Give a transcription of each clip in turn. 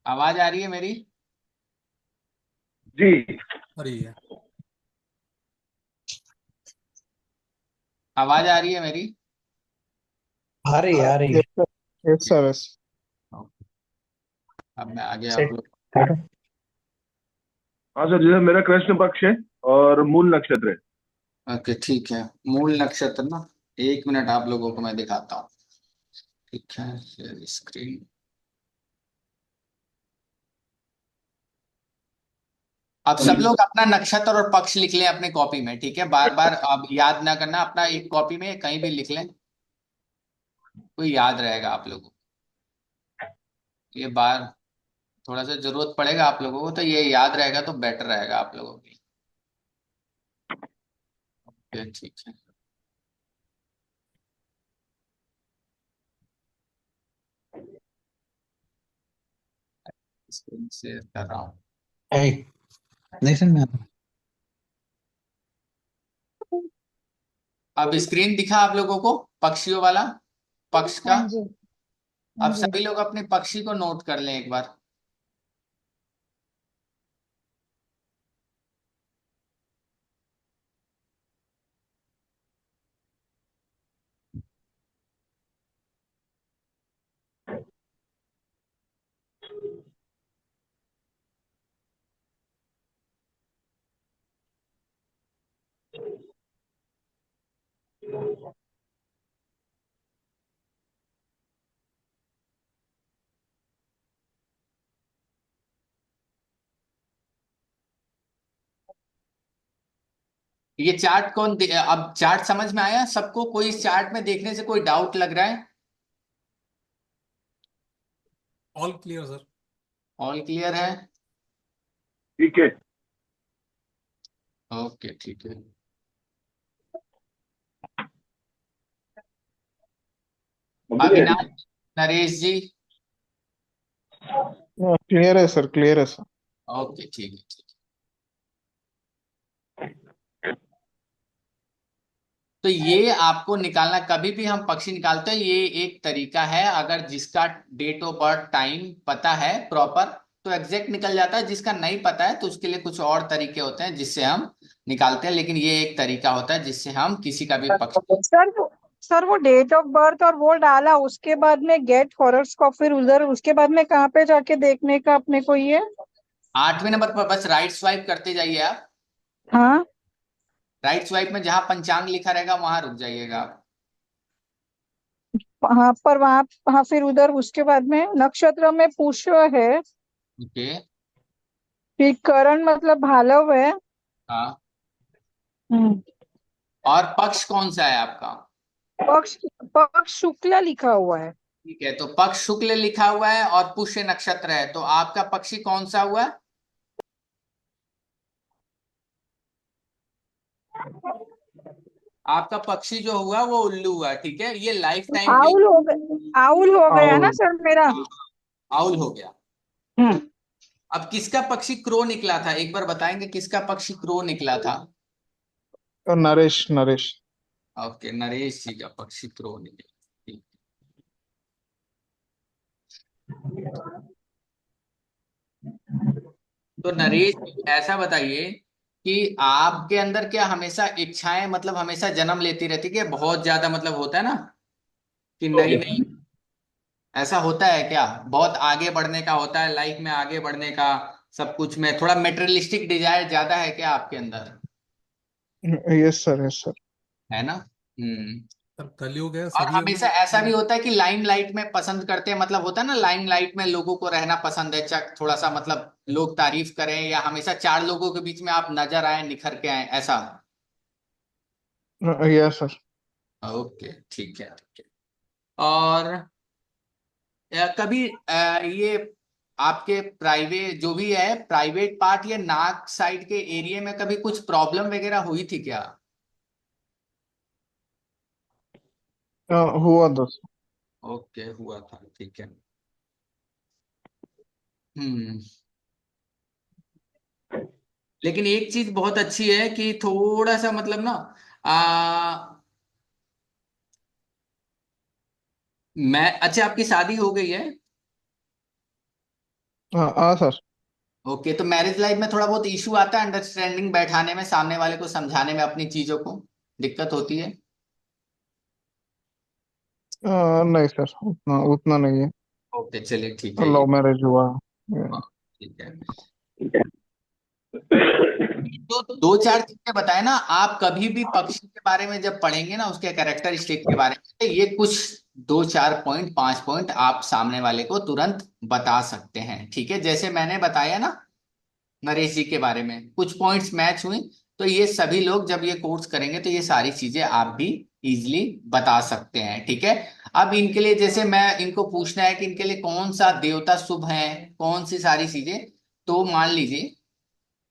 आवाज आ रही है मेरी? जी। रही है। आवाज आ रही है मेरी? आ रही है, आ रही है। Yes sir, yes sir, yes. अब मैं आगे आप सेट लोग। करो। हाँ सर, जैसे मेरा कृष्ण पक्ष है और मूल नक्षत्र है। ओके ठीक है। मूल नक्षत्र ना, 1 मिनट आप लोगों को मैं दिखाता हूँ। ठीक है, शेयर स्क्रीन। अब सब लोग अपना नक्षत्र और पक्ष लिख लें अपने कॉपी में, ठीक है? बार बार अब याद ना करना, अपना एक कॉपी में कहीं भी लिख लें, कोई याद रहेगा आप लोगों को। ये बार थोड़ा सा जरूरत पड़ेगा आप लोगों को, तो ये याद रहेगा तो बेटर रहेगा आप लोगों के लिए। ओके ठीक है। स्क्रीन शेयर कर रहा हूँ। ए, नहीं समझ में आता। अब स्क्रीन दिखा आप लोगों को पक्षियों वाला, पक्ष का? हाँ जी। हाँ अब जी। सभी लोग अपने पक्षी को नोट कर लें एक बार। ये चार्ट अब चार्ट समझ में आया सबको? कोई इस चार्ट में देखने से कोई डाउट लग रहा है? All clear sir. All clear है? ठीक है। ओके ठीक है। कंप्लीट है। अविनाश, नरेश जी। क्लियर है सर, क्लियर है सर। ओके ठीक है ठीक है। तो ये आपको निकालना, कभी भी हम पक्षी निकालते हैं, ये एक तरीका है। अगर जिसका डेट ऑफ बर्थ टाइम पता है प्रॉपर तो एग्जैक्ट निकल जाता है, जिसका नहीं पता है तो उसके लिए कुछ और तरीके होते हैं जिससे हम निकालते हैं, लेकिन ये एक तरीका होता है जिससे हम किसी का भी पक्षी। सर वो डेट ऑफ बर्थ और वो डाला, उसके बाद में गेट हॉरोस्कोप, फिर उधर उसके बाद में कहाँ पे जाके देखने का अपने को ये? 8वें नंबर पर बस राइट स्वाइप करते जाइए आप। हाँ। राइट स्वाइप में जहां पंचांग लिखा रहेगा वहां रुक जाइएगा आप। हाँ पर वहाँ, हाँ फिर उधर उसके बाद में नक्षत्र में पुष्य है, ओके। फिर करण मतलब भालव है। हाँ। हम्म। और पक्ष कौन सा है आपका? पक्ष, पक्ष शुक्ला लिखा हुआ है। ठीक है, तो पक्ष शुक्ल लिखा हुआ है और पुष्य नक्षत्र है, तो आपका पक्षी कौन सा हुआ? आपका पक्षी जो हुआ वो उल्लू हुआ, ठीक है? ये लाइफ टाइम के आउल लिए। हो गया, आउल हो गया ना और सर मेरा। आउल हो गया। हम्म। अब किसका पक्षी क्रो निकला था, एक बार बताएंगे किसका पक्षी क्रो निकला था? नरेश, नरेश। ओके, नरेश जी का पक्षी क्रो निकला। ठीक। तो नरेश जी ऐसा बताइए कि आपके अंदर क्या हमेशा इच्छाएं मतलब हमेशा जन्म लेती रहती कि बहुत ज्यादा मतलब होता है ना कि नई नई, ऐसा होता है क्या? बहुत आगे बढ़ने का होता है, लाइफ में आगे बढ़ने का, सब कुछ में थोड़ा मेटेरियलिस्टिक डिजायर ज्यादा है क्या आपके अंदर? Yes sir, yes sir. है ना? हम्म। सर कलयुग है, और सभी हमेशा ऐसा भी अंदर। होता है कि लाइमलाइट में पसंद करते हैं, मतलब होता है ना लाइमलाइट में लोगों को रहना पसंद है, चक थोड़ा सा मतलब लोग तारीफ करें या हमेशा 4 लोगों के बीच में आप नजर आए, निखर के आए, ऐसा? Yes sir. ओके ठीक है ठीक है। और कभी ये आपके प्राइवेट जो भी है, प्राइवेट पार्ट या नाक साइड के एरिया में कभी कुछ प्रॉब्लम वगैरह हुई थी क्या? हुआ दोस्त। ओके हुआ था, ठीक है। हम्म। लेकिन एक चीज बहुत अच्छी है कि थोड़ा सा मतलब ना, आ, मैं अच्छा, आपकी शादी हो गई है? हाँ हाँ सर। ओके, तो मैरिज लाइफ में थोड़ा बहुत इशू आता है अंडरस्टैंडिंग बैठाने में, सामने वाले को समझाने में अपनी चीजों को दिक्कत होती है? नहीं सर, उतना उतना नहीं है। ओके चलिए ठीक है लव ये। मैरिज हुआ। हाँ, ठीक है। तो दो चार चीजें बताए ना आप, कभी भी पक्षी के बारे में जब पढ़ेंगे ना, उसके कैरेक्टरिस्टिक के बारे में, तो ये कुछ दो चार पॉइंट, पांच पॉइंट आप सामने वाले को तुरंत बता सकते हैं, ठीक है? जैसे मैंने बताया ना नरेश जी के बारे में, कुछ पॉइंट्स मैच हुई, तो ये सभी लोग जब ये कोर्स करेंगे तो ये सारी चीजें आप भी इजीली बता सकते हैं, ठीक है? अब इनके लिए जैसे मैं इनको पूछना है कि इनके लिए कौन सा देवता शुभ है, कौन सी सारी चीजें, तो मान लीजिए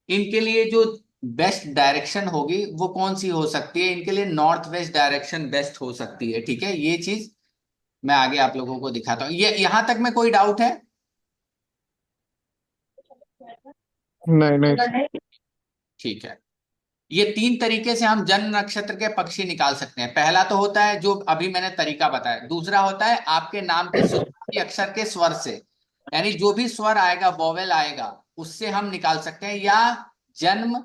इनके लिए जो बेस्ट डायरेक्शन होगी वो कौन सी हो सकती है, इनके लिए नॉर्थ वेस्ट डायरेक्शन बेस्ट हो सकती है, ठीक है? ये चीज मैं आगे आप लोगों को दिखाता हूँ। ये यहां तक में कोई डाउट है? नहीं नहीं। ठीक है। ये तीन तरीके से हम जन्म नक्षत्र के पक्षी निकाल सकते हैं। पहला तो होता है जो अभी मैंने तरीका बताया, दूसरा होता है आपके नाम के शुरुआती अक्षर के स्वर से, यानी जो भी स्वर आएगा, वोवेल आएगा, उससे हम निकाल सकते हैं, या जन्म,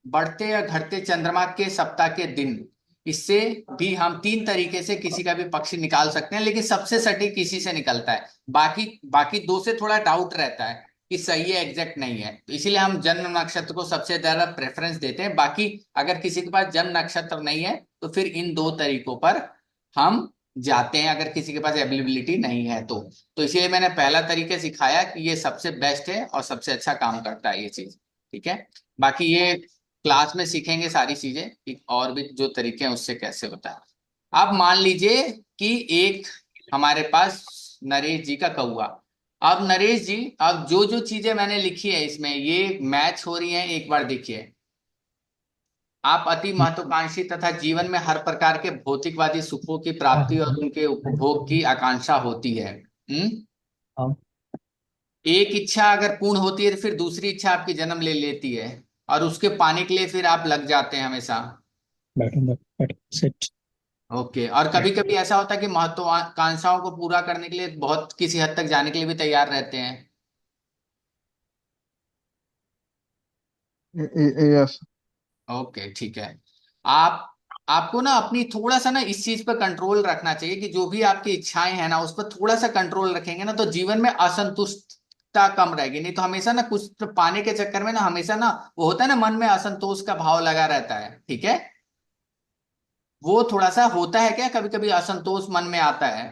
बढ़ते या घटते चंद्रमा के सप्ताह के दिन, इससे भी हम तीन तरीके से किसी का भी पक्षी निकाल सकते हैं, लेकिन सबसे सटीक इसी से निकलता है। बाकी बाकी दो से थोड़ा डाउट रहता है कि सही है, एग्जैक्ट नहीं है, तो इसीलिए हम जन्म नक्षत्र को सबसे ज्यादा प्रेफरेंस देते हैं। बाकी अगर किसी के पास जन्म नक्षत्र नहीं है तो फिर इन दो तरीकों पर हम जाते हैं, अगर किसी के पास अवेलेबिलिटी नहीं है तो इसलिए मैंने पहला तरीका सिखाया कि ये सबसे बेस्ट है और सबसे अच्छा काम करता है ये चीज, ठीक है? बाकी ये क्लास में सीखेंगे सारी चीजें कि और भी जो तरीके हैं उससे कैसे होता है। अब मान लीजिए कि एक हमारे पास नरेश जी का कौवा। अब नरेश जी, अब जो जो चीजें मैंने लिखी है इसमें ये मैच हो रही हैं, एक बार देखिए। आप अति महत्वाकांक्षी तथा जीवन में हर प्रकार के भौतिकवादी सुखों की प्राप्ति और उनके उपभोग की आकांक्षा होती है। हाँ। एक इच्छा अगर पूर्ण होती है तो फिर दूसरी इच्छा आपकी जन्म ले लेती है, और उसके पाने के लिए फिर आप लग जाते हैं हमेशा। बैठो बैठो बैठो सेट। ओके, और कभी कभी ऐसा होता है कि महत्वाकांक्षाओं को पूरा करने के लिए बहुत किसी हद तक जाने के लिए भी तैयार रहते हैं। यस। ओके ठीक है। आप आपको ना अपनी थोड़ा सा ना इस चीज पर कंट्रोल रखना चाहिए कि जो भी आपकी इच्छाएं हैं ना उस पर थोड़ा सा कंट्रोल रखेंगे ना तो जीवन में असंतुष्टता कम रहेगी। नहीं तो हमेशा ना कुछ तो पाने के चक्कर में ना हमेशा ना वो होता है ना, मन में असंतोष का भाव लगा रहता है, ठीक है? वो थोड़ा सा होता है क्या, कभी कभी असंतोष मन में आता है।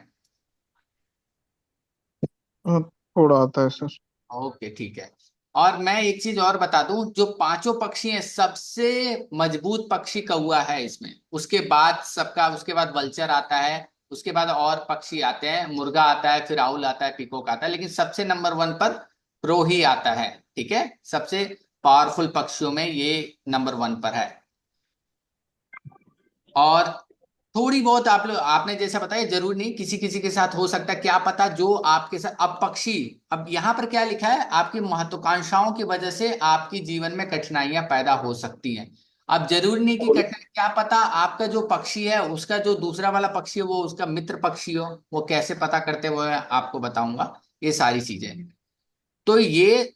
थोड़ा आता है सर। ओके ठीक है। और मैं एक चीज और बता दूं, जो पांचों पक्षी हैं सबसे मजबूत पक्षी कौवा है इसमें, उसके बाद सबका, उसके बाद वल्चर आता है, उसके बाद और पक्षी आते हैं, मुर्गा आता है, फिर आउल आता है, पीकॉक आता है, लेकिन सबसे नंबर वन पर प्रो ही आता है, ठीक है? सबसे पावरफुल पक्षियों में ये नंबर वन पर है। और थोड़ी बहुत आप लोग, आपने जैसा बताया, जरूर नहीं, किसी किसी के साथ हो सकता है, क्या पता जो आपके साथ अब पक्षी, अब यहाँ पर क्या लिखा है, आपकी महत्वाकांक्षाओं की वजह से आपकी जीवन में कठिनाइयां पैदा हो सकती हैं। अब जरूरी नहीं कि कठिनाई, क्या पता आपका जो पक्षी है उसका जो दूसरा वाला पक्षी है वो उसका मित्र पक्षी हो, वो कैसे पता करते हुए आपको बताऊंगा ये सारी चीजें। तो ये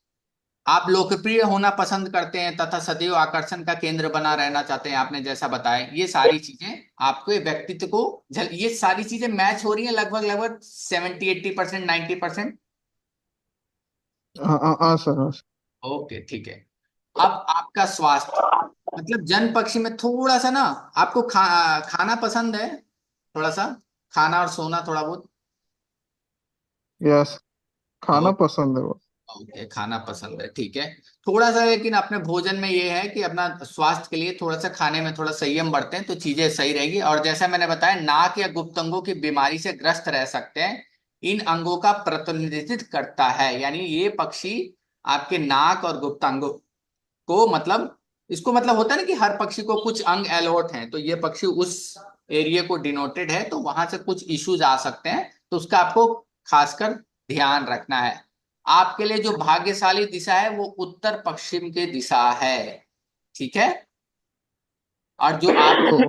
आप लोकप्रिय होना पसंद करते हैं तथा सदैव आकर्षण का केंद्र बना रहना चाहते हैं, आपने जैसा बताया, ये सारी चीजें आपके व्यक्तित्व को ये सारी चीजें मैच हो रही हैं लगभग लगभग 70-80%, 90%। हाँ हाँ हाँ सर, हाँ सर। ओके ठीक है। अब आपका स्वास्थ्य, मतलब जन पक्षी में थोड़ा सा ना आपको खाना पसंद है, थोड़ा सा खाना और सोना थोड़ा बहुत। यस, खाना पसंद है वो। ओके, खाना पसंद है, ठीक है। थोड़ा सा लेकिन अपने भोजन में ये है कि अपना स्वास्थ्य के लिए थोड़ा सा खाने में थोड़ा संयम बरतें तो चीजें सही रहेगी। और जैसा मैंने बताया, नाक या गुप्त अंगों की बीमारी से ग्रस्त रह सकते हैं। इन अंगों का प्रतिनिधित्व करता है, यानी ये पक्षी आपके नाक और गुप्त अंगों को, मतलब इसको मतलब होता है ना कि हर पक्षी को कुछ अंग अलॉट हैं, तो ये पक्षी उस एरिया को डिनोटेड है, तो वहां से कुछ इश्यूज आ सकते हैं, तो उसका आपको खासकर ध्यान रखना है। आपके लिए जो भाग्यशाली दिशा है वो उत्तर पश्चिम की दिशा है, ठीक है? और जो आप तो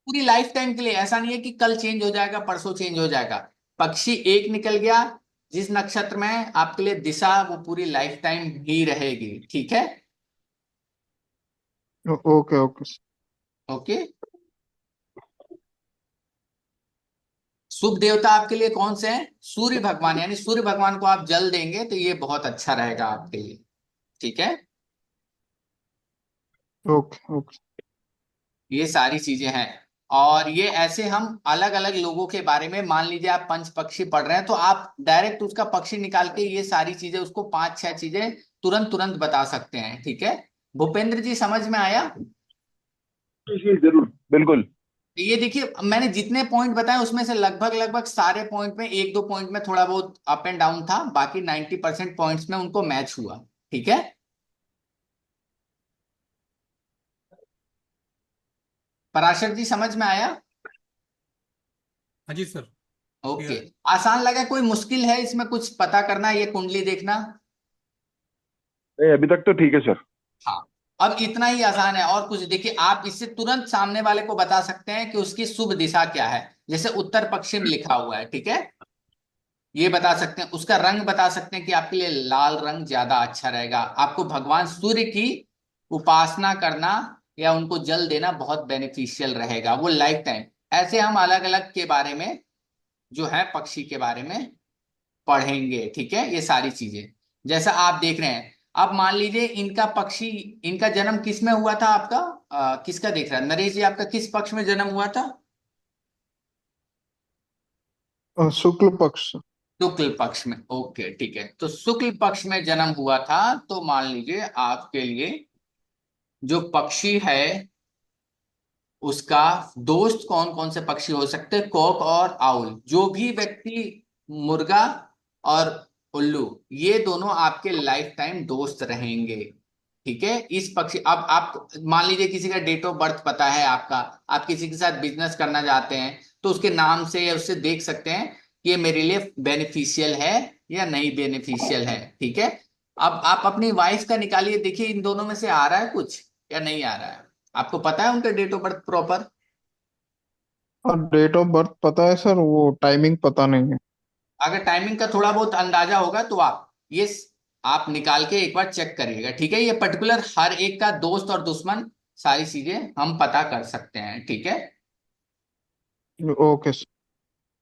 पूरी लाइफ टाइम के लिए, ऐसा नहीं है कि कल चेंज हो जाएगा, परसों चेंज हो जाएगा। पक्षी एक निकल गया, जिस नक्षत्र में आपके लिए दिशा वो पूरी लाइफ टाइम ही रहेगी, ठीक है। Okay okay okay. शुभ देवता आपके लिए कौन से हैं? सूर्य भगवान, यानी सूर्य भगवान को आप जल देंगे तो ये बहुत अच्छा रहेगा आपके लिए, ठीक है। ओके ओके ये सारी चीजें हैं। और ये ऐसे हम अलग अलग लोगों के बारे में, मान लीजिए आप पंच पक्षी पढ़ रहे हैं तो आप डायरेक्ट उसका पक्षी निकाल के ये सारी चीजें उसको पांच छह चीजें तुरंत तुरंत बता सकते हैं, ठीक है। भूपेंद्र जी समझ में आया? जी जी जरूर, बिल्कुल। ये देखिए मैंने जितने पॉइंट बताए उसमें से लगभग लगभग सारे पॉइंट में एक दो पॉइंट में थोड़ा बहुत अप एंड डाउन था, बाकी 90% पॉइंट्स में उनको मैच हुआ, ठीक है। पराशर जी समझ में आया? हाँ जी सर, ओके। क्लियर है। आसान लगा? कोई मुश्किल है इसमें कुछ पता करना, ये कुंडली देखना? नहीं, अभी तक तो ठीक है सर। हाँ, अब इतना ही आसान है। और कुछ देखिए, आप इससे तुरंत सामने वाले को बता सकते हैं कि उसकी शुभ दिशा क्या है। जैसे उत्तर पश्चिम लिखा हुआ है, ठीक है, ये बता सकते हैं। उसका रंग बता सकते हैं कि आपके लिए लाल रंग ज्यादा अच्छा रहेगा। आपको भगवान सूर्य की उपासना करना या उनको जल देना बहुत बेनिफिशियल रहेगा, वो लाइफ टाइम। ऐसे हम अलग अलग के बारे में जो है पक्षी के बारे में पढ़ेंगे, ठीक है। ये सारी चीजें जैसा आप देख रहे हैं। अब मान लीजिए इनका पक्षी, इनका जन्म किस में हुआ था आपका? किसका देख रहा है नरेश जी, आपका किस पक्ष में जन्म हुआ था? शुक्ल पक्ष। शुक्ल पक्ष में, ओके ठीक है। तो शुक्ल पक्ष में जन्म हुआ था तो मान लीजिए आपके लिए जो पक्षी है उसका दोस्त कौन कौन से पक्षी हो सकते हैं? कॉक और आउल। जो भी व्यक्ति मुर्गा और उल्लू, ये दोनों आपके लाइफ टाइम दोस्त रहेंगे, ठीक है। इस पक्षी, अब आप मान लीजिए किसी का डेट ऑफ बर्थ पता है आपका, आप किसी के साथ बिजनेस करना चाहते हैं तो उसके नाम से या उससे देख सकते हैं कि ये मेरे लिए बेनिफिशियल है या नहीं बेनिफिशियल है, ठीक है। अब आप अपनी वाइफ का निकालिए, देखिए इन दोनों में से आ रहा है कुछ या नहीं आ रहा है? आपको पता है उनका डेट ऑफ बर्थ प्रॉपर? और डेट ऑफ बर्थ पता है सर, वो टाइमिंग पता नहीं है। अगर टाइमिंग का थोड़ा बहुत अंदाजा होगा तो आप निकाल के एक बार चेक करिएगा, ठीक है। ये पर्टिकुलर हर एक का दोस्त और दुश्मन सारी चीजें हम पता कर सकते हैं, ठीक है। Okay sir.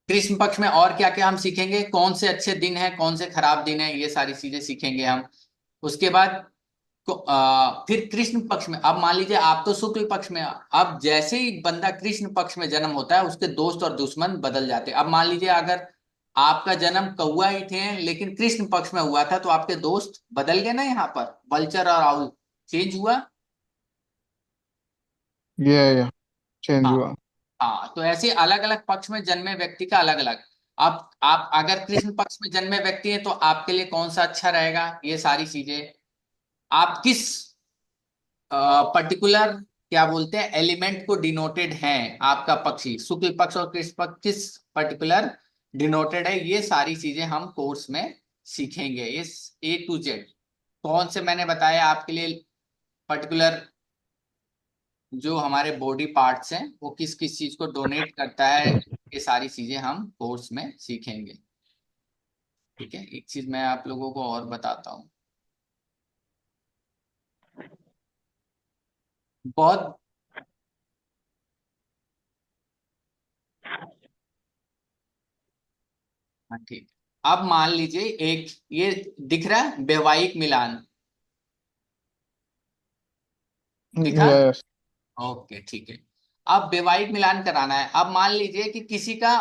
कृष्ण पक्ष में और क्या क्या हम सीखेंगे? कौन से अच्छे दिन है, कौन से खराब दिन है, ये सारी चीजें सीखेंगे हम। उसके बाद फिर कृष्ण पक्ष में, अब मान लीजिए आप तो शुक्ल पक्ष में, अब जैसे ही बंदा कृष्ण पक्ष में जन्म होता है उसके दोस्त और दुश्मन बदल जाते हैं। अब मान लीजिए अगर आपका जन्म कौआ ही थे लेकिन कृष्ण पक्ष में हुआ था तो आपके दोस्त बदल गए ना, यहाँ पर वल्चर और आउल चेंज हुआ। ये चेंज हाँ। हुआ। हाँ, तो ऐसे अलग अलग पक्ष में जन्मे व्यक्ति का अलग अलग। अब आप अगर कृष्ण पक्ष में जन्मे व्यक्ति हैं तो आपके लिए कौन सा अच्छा रहेगा, ये सारी चीजें। आप किस पर्टिकुलर क्या बोलते हैं एलिमेंट को डिनोटेड है, आपका पक्षी शुक्ल पक्ष और कृष्ण पक्ष किस पर्टिकुलर डिनोटेड है, ये सारी चीजें हम कोर्स में सीखेंगे। इस A to Z कौन से मैंने बताया आपके लिए पर्टिकुलर जो हमारे बॉडी पार्ट्स हैं वो किस किस चीज को डोनेट करता है, ये सारी चीजें हम कोर्स में सीखेंगे, ठीक है। एक चीज मैं आप लोगों को और बताता हूँ, बहुत। हाँ ठीक। अब मान लीजिए एक ये दिख रहा है वैवाहिक मिलान, दिखा? यस। ओके ठीक है। अब वैवाहिक मिलान कराना है। अब मान लीजिए कि किसी का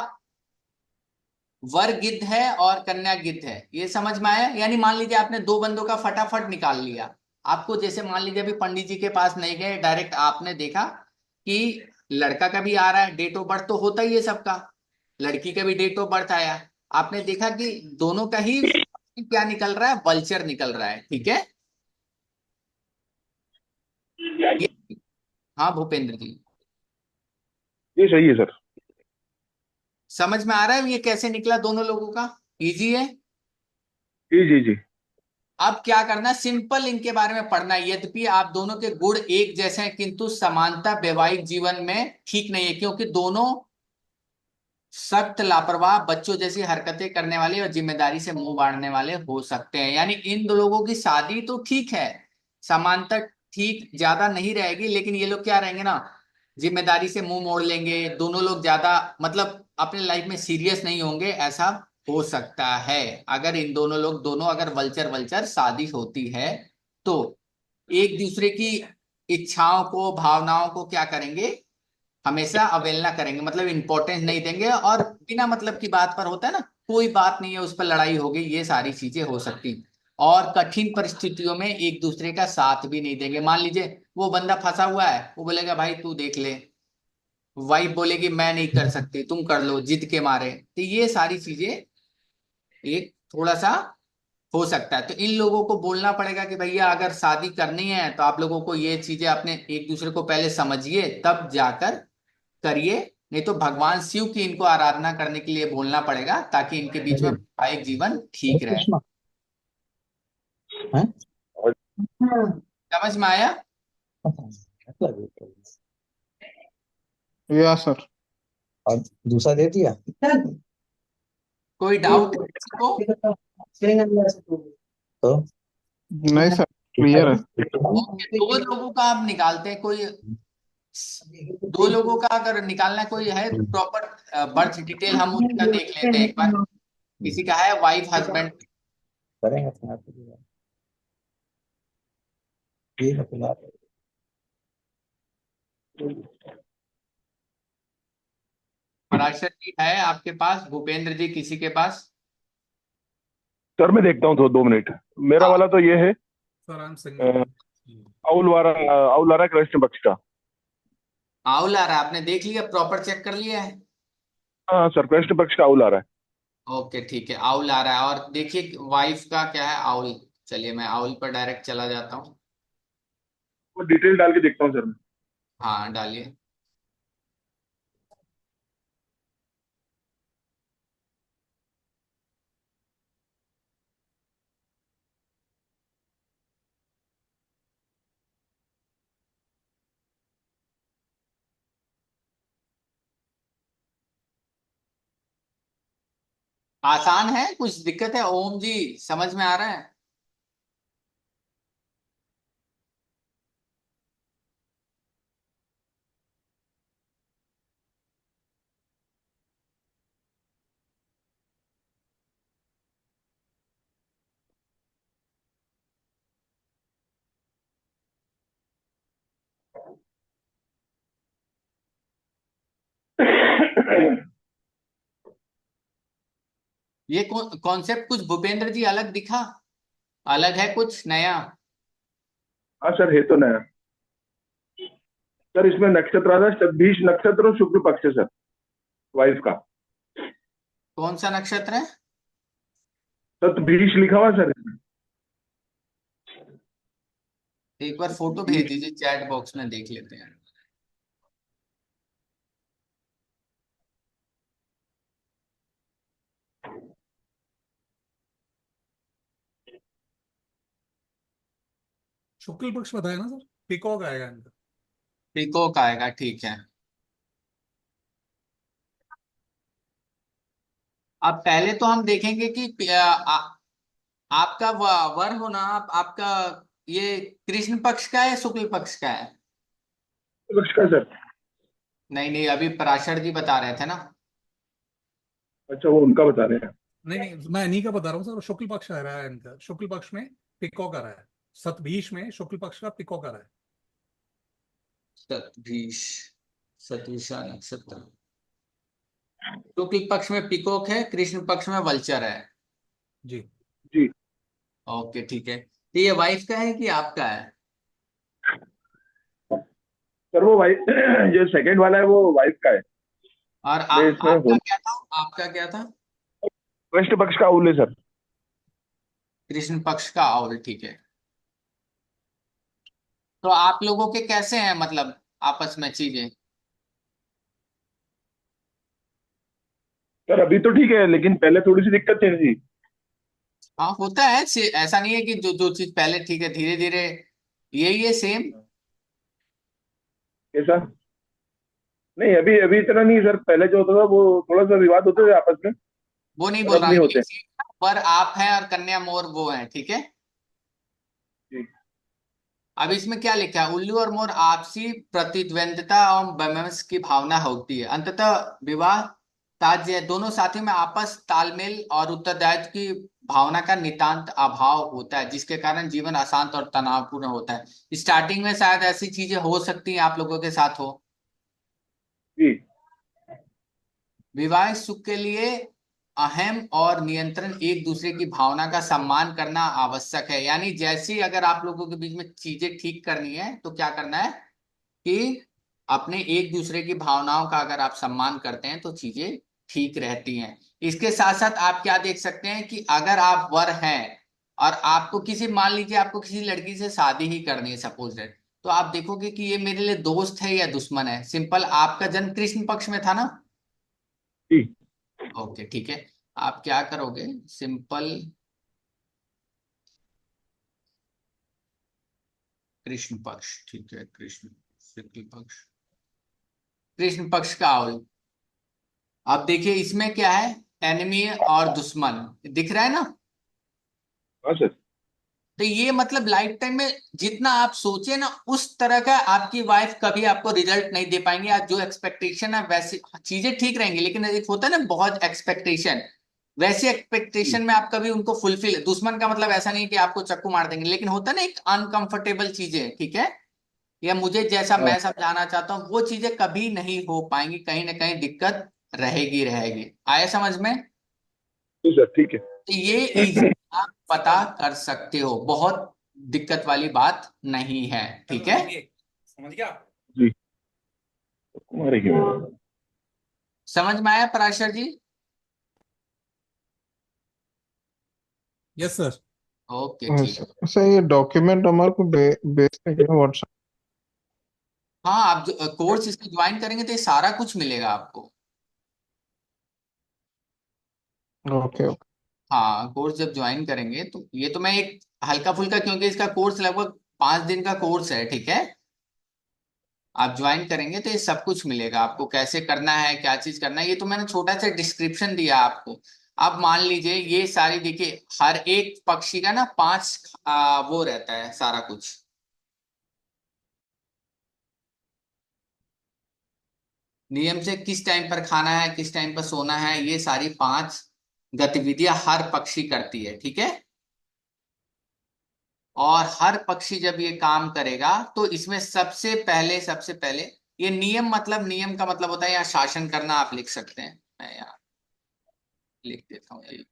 वर गिद्ध है और कन्या गिद्ध है, ये समझ में आया? यानी मान लीजिए आपने दो बंदों का फटाफट निकाल लिया। आपको जैसे मान लीजिए अभी पंडित जी के पास नहीं गए, डायरेक्ट आपने देखा कि लड़का का भी आ रहा है, डेट ऑफ बर्थ तो होता ही है सबका, लड़की का भी डेट ऑफ बर्थ आया। आपने देखा कि दोनों का ही क्या निकल रहा है, वल्चर निकल रहा है, ठीक है। ये, हाँ भूपेंद्र जी, ये सही है सर। समझ में आ रहा है ये कैसे निकला दोनों लोगों का? इजी है। जी जी जी। अब क्या करना, सिंपल इनके बारे में पढ़ना है। यद्यपि आप दोनों के गुण एक जैसे हैं किंतु समानता वैवाहिक जीवन में ठीक नहीं है, क्योंकि दोनों सख्त लापरवाह, बच्चों जैसी हरकतें करने वाले और जिम्मेदारी से मुंह बाढ़ने वाले हो सकते हैं। यानी इन दो लोगों की शादी तो ठीक है, समांतर ठीक ज्यादा नहीं रहेगी, लेकिन ये लोग क्या रहेंगे ना, जिम्मेदारी से मुंह मोड़ लेंगे। दोनों लोग ज्यादा मतलब अपने लाइफ में सीरियस नहीं होंगे, ऐसा हो सकता है। अगर इन दोनों लोग दोनों अगर वल्चर वल्चर शादी होती है तो एक दूसरे की इच्छाओं को भावनाओं को क्या करेंगे, हमेशा अवहेलना करेंगे, मतलब इंपॉर्टेंस नहीं देंगे, और बिना मतलब की बात पर होता है ना, कोई बात नहीं है उस पर लड़ाई हो गई, ये सारी चीजें हो सकती। और कठिन परिस्थितियों में एक दूसरे का साथ भी नहीं देंगे। मान लीजिए वो बंदा फंसा हुआ है, वो बोलेगा भाई तू देख ले, वाइफ बोलेगी मैं नहीं कर सकती तुम कर लो, जिद के मारे। तो ये सारी चीजें एक थोड़ा सा हो सकता है। तो इन लोगों को बोलना पड़ेगा कि भैया अगर शादी करनी है तो आप लोगों को ये चीजें अपने एक दूसरे को पहले समझिए तब जाकर करिए। नहीं तो भगवान शिव की इनको आराधना करने के लिए बोलना पड़ेगा, ताकि इनके बीच में वैवाहिक जीवन ठीक रहे। सुषमा है। और समझ में आया? या सर। और दूसरा दे दिया कोई डाउट किसी को? तो नहीं सर, क्लियर है। ओके, दो लोगों का आप निकालते हैं कोई, दो लोगों का अगर निकालना कोई है तो प्रॉपर बर्थ डिटेल हम उसका देख लेते हैं एक बार। किसी का है वाइफ हस्बैंड? करेंगे अपने आप ये मतलब पराशर जी है आपके पास, भूपेंद्र जी किसी के पास? सर मैं देखता हूँ तो 2 मिनट। मेरा हाँ, वाला तो ये है, sir I am a, single. औलारा कृष्ण पक्ष का। आउल आ रहा है, आपने देख लिया, प्रॉपर चेक कर लिया है? हाँ सर, कृष्ण पक्ष का औल आ रहा है। ओके ठीक है, आउल आ रहा है। और देखिए वाइफ का क्या है, आउल। चलिए मैं आउल पर डायरेक्ट चला जाता हूँ। वो डिटेल डाल के देखता हूँ सर मैं। हाँ डालिए। आसान है, कुछ दिक्कत है ओम जी, समझ में आ रहा है? ये कॉन्सेप्ट कुछ भूपेंद्र जी अलग दिखा, अलग है कुछ नया? हाँ सर, है तो नया। सर इसमें नक्षत्र आता है शतभिष नक्षत्र और शुक्ल पक्ष है सर, वाइफ का। कौन सा नक्षत्र है? शतभिष लिखा हुआ है सर इसमें। एक बार फोटो भेज बीस। दीजिए, चैट बॉक्स में देख लेते हैं। शुक्ल पक्ष बताया ना सर, पिकॉक आएगा इनका। पीकॉक आएगा, ठीक है। अब पहले तो हम देखेंगे कि आपका वर होना आपका ये कृष्ण पक्ष का है शुक्ल पक्ष का है? पक्ष का सर। नहीं नहीं, अभी पराशर जी बता रहे थे ना। अच्छा, वो उनका बता रहे हैं। नहीं नहीं, मैं इन्हीं का बता रहा हूँ सर, शुक्ल पक्ष आ रहा है इनका, शुक्ल पक्ष में पिकॉक आ रहा है। सतभीष में शुक्ल पक्ष का पिकॉक आ रहा है। सतभिष, सतविषा नक्षत्र, शुक्ल पक्ष में पिकॉक है, कृष्ण पक्ष में वल्चर है। जी। जी। ओके ठीक है, तो ये वाइफ का है कि आपका है? सर वो वाइफ जो सेकंड वाला है वो वाइफ का है। और मैं इसमें आपका क्या था, आपका क्या था? कृष्ण पक्ष का औल है सर। कृष्ण पक्ष का, और ठीक है। तो आप लोगों के कैसे हैं मतलब आपस में चीजें? सर अभी तो ठीक है, लेकिन पहले थोड़ी सी दिक्कत थी। हाँ होता है, ऐसा नहीं है कि जो जो चीज पहले ठीक है धीरे धीरे यही है सेम। कैसा? नहीं, अभी अभी इतना नहीं सर, पहले जो होता था वो थोड़ा सा विवाद होते थे आपस में, वो नहीं पर बोल अब रहा नहीं हूँ, होते। पर आप हैं और कन्या मोर वो है, ठीक है। जी। अब इसमें क्या लिखा है, उल्लू और मोर आपसी प्रतिद्वंद्विता और वैमनस्य की भावना होती है, अंततः विवाह ताज्य दोनों साथियों में आपस तालमेल और उत्तरदायित्व की भावना का नितांत अभाव होता है, जिसके कारण जीवन अशांत और तनावपूर्ण होता है। स्टार्टिंग में शायद ऐसी चीजें हो सकती हैं आप लोगों के साथ हो। जी। विवाह सुख के लिए अहम और नियंत्रण एक दूसरे की भावना का सम्मान करना आवश्यक है। यानी जैसी अगर आप लोगों के बीच में चीजें ठीक करनी है तो क्या करना है कि अपने एक दूसरे की भावनाओं का अगर आप सम्मान करते हैं तो चीजें ठीक रहती हैं। इसके साथ साथ आप क्या देख सकते हैं कि अगर आप वर हैं और आपको किसी, मान लीजिए आपको किसी लड़की से शादी ही करनी है सपोज दैट, तो आप देखोगे कि ये मेरे लिए दोस्त है या दुश्मन है। सिंपल, आपका जन्म कृष्ण पक्ष में था ना। जी। ओके ठीक है। आप क्या करोगे, सिंपल कृष्ण पक्ष, ठीक है, कृष्ण शुक्ल पक्ष, कृष्ण पक्ष का आवल। अब देखिए इसमें क्या है, एनिमी और दुश्मन दिख रहा है ना। हाँ सर। तो ये मतलब लाइफ टाइम में जितना आप सोचे ना उस तरह का आपकी वाइफ कभी आपको रिजल्ट नहीं दे पाएंगे। आज जो एक्सपेक्टेशन है वैसे चीजें ठीक रहेंगी, लेकिन एक होता है ना बहुत एक्सपेक्टेशन, वैसे जी। एक्सपेक्टेशन में आप कभी उनको फुलफिल, दुश्मन का मतलब ऐसा नहीं कि आपको चक्कू मार देंगे, लेकिन होता है ना एक अनकंफर्टेबल चीजें, ठीक है, या मुझे जैसा हाँ। मैं समझाना चाहता हूँ वो चीजें कभी नहीं हो पाएंगी, कहीं ना कहीं दिक्कत रहेगी रहेगी। आया समझ में। जी सर, ठीक है। तो ये इजी आप पता कर सकते हो, बहुत दिक्कत वाली बात नहीं है, ठीक है। समझ गया। जी। कुमारी की मैडम। समझ में आया Parashar ji. Yes sir. Okay हाँ ठीक। सर सर, ये डॉक्यूमेंट हमारे को भेज देंगे व्हाट्सएप। हाँ आप कोर्स इसका ज्वाइन करेंगे तो ये सारा कुछ मिलेगा आपको। Okay okay. हाँ कोर्स जब ज्वाइन करेंगे तो ये तो मैं एक हल्का फुल्का, क्योंकि इसका कोर्स लगभग 5 दिन का कोर्स है, ठीक है। आप ज्वाइन करेंगे तो ये सब कुछ मिलेगा आपको, कैसे करना है, क्या चीज करना है, ये तो मैंने छोटा सा डिस्क्रिप्शन दिया आपको। अब मान लीजिए ये सारी देखिए, हर एक पक्षी का ना 5 वो रहता है सारा कुछ। नियम से किस टाइम पर खाना है, किस टाइम पर सोना है, ये सारी 5 गतिविधियां हर पक्षी करती है, ठीक है। और हर पक्षी जब ये काम करेगा तो इसमें सबसे पहले ये नियम, मतलब नियम का मतलब होता है यहाँ शासन करना, आप लिख सकते हैं, मैं यहाँ लिख देता हूँ ये।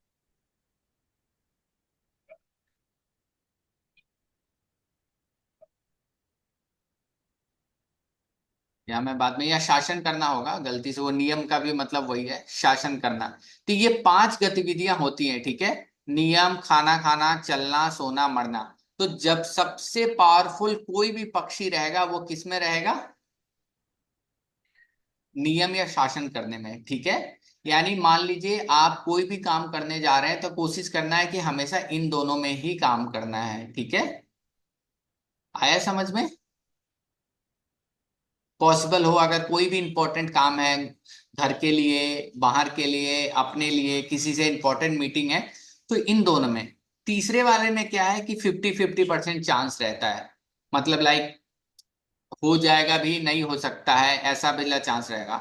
या मैं बाद में, या शासन करना होगा गलती से, वो नियम का भी मतलब वही है, शासन करना। तो ये 5 गतिविधियां होती हैं, ठीक है। नियम, खाना खाना, चलना, सोना, मरना। तो जब सबसे पावरफुल कोई भी पक्षी रहेगा वो किस में रहेगा, नियम या शासन करने में, ठीक है। यानी मान लीजिए आप कोई भी काम करने जा रहे हैं तो कोशिश करना है कि हमेशा इन दोनों में ही काम करना है, ठीक है। आया समझ में। पॉसिबल हो अगर कोई भी इंपॉर्टेंट काम है, घर के लिए, बाहर के लिए, अपने लिए, किसी से इंपॉर्टेंट मीटिंग है, तो इन दोनों में। तीसरे वाले में क्या है कि 50-50% चांस रहता है, मतलब लाइक हो जाएगा भी, नहीं हो सकता है, ऐसा बिल्ला चांस रहेगा।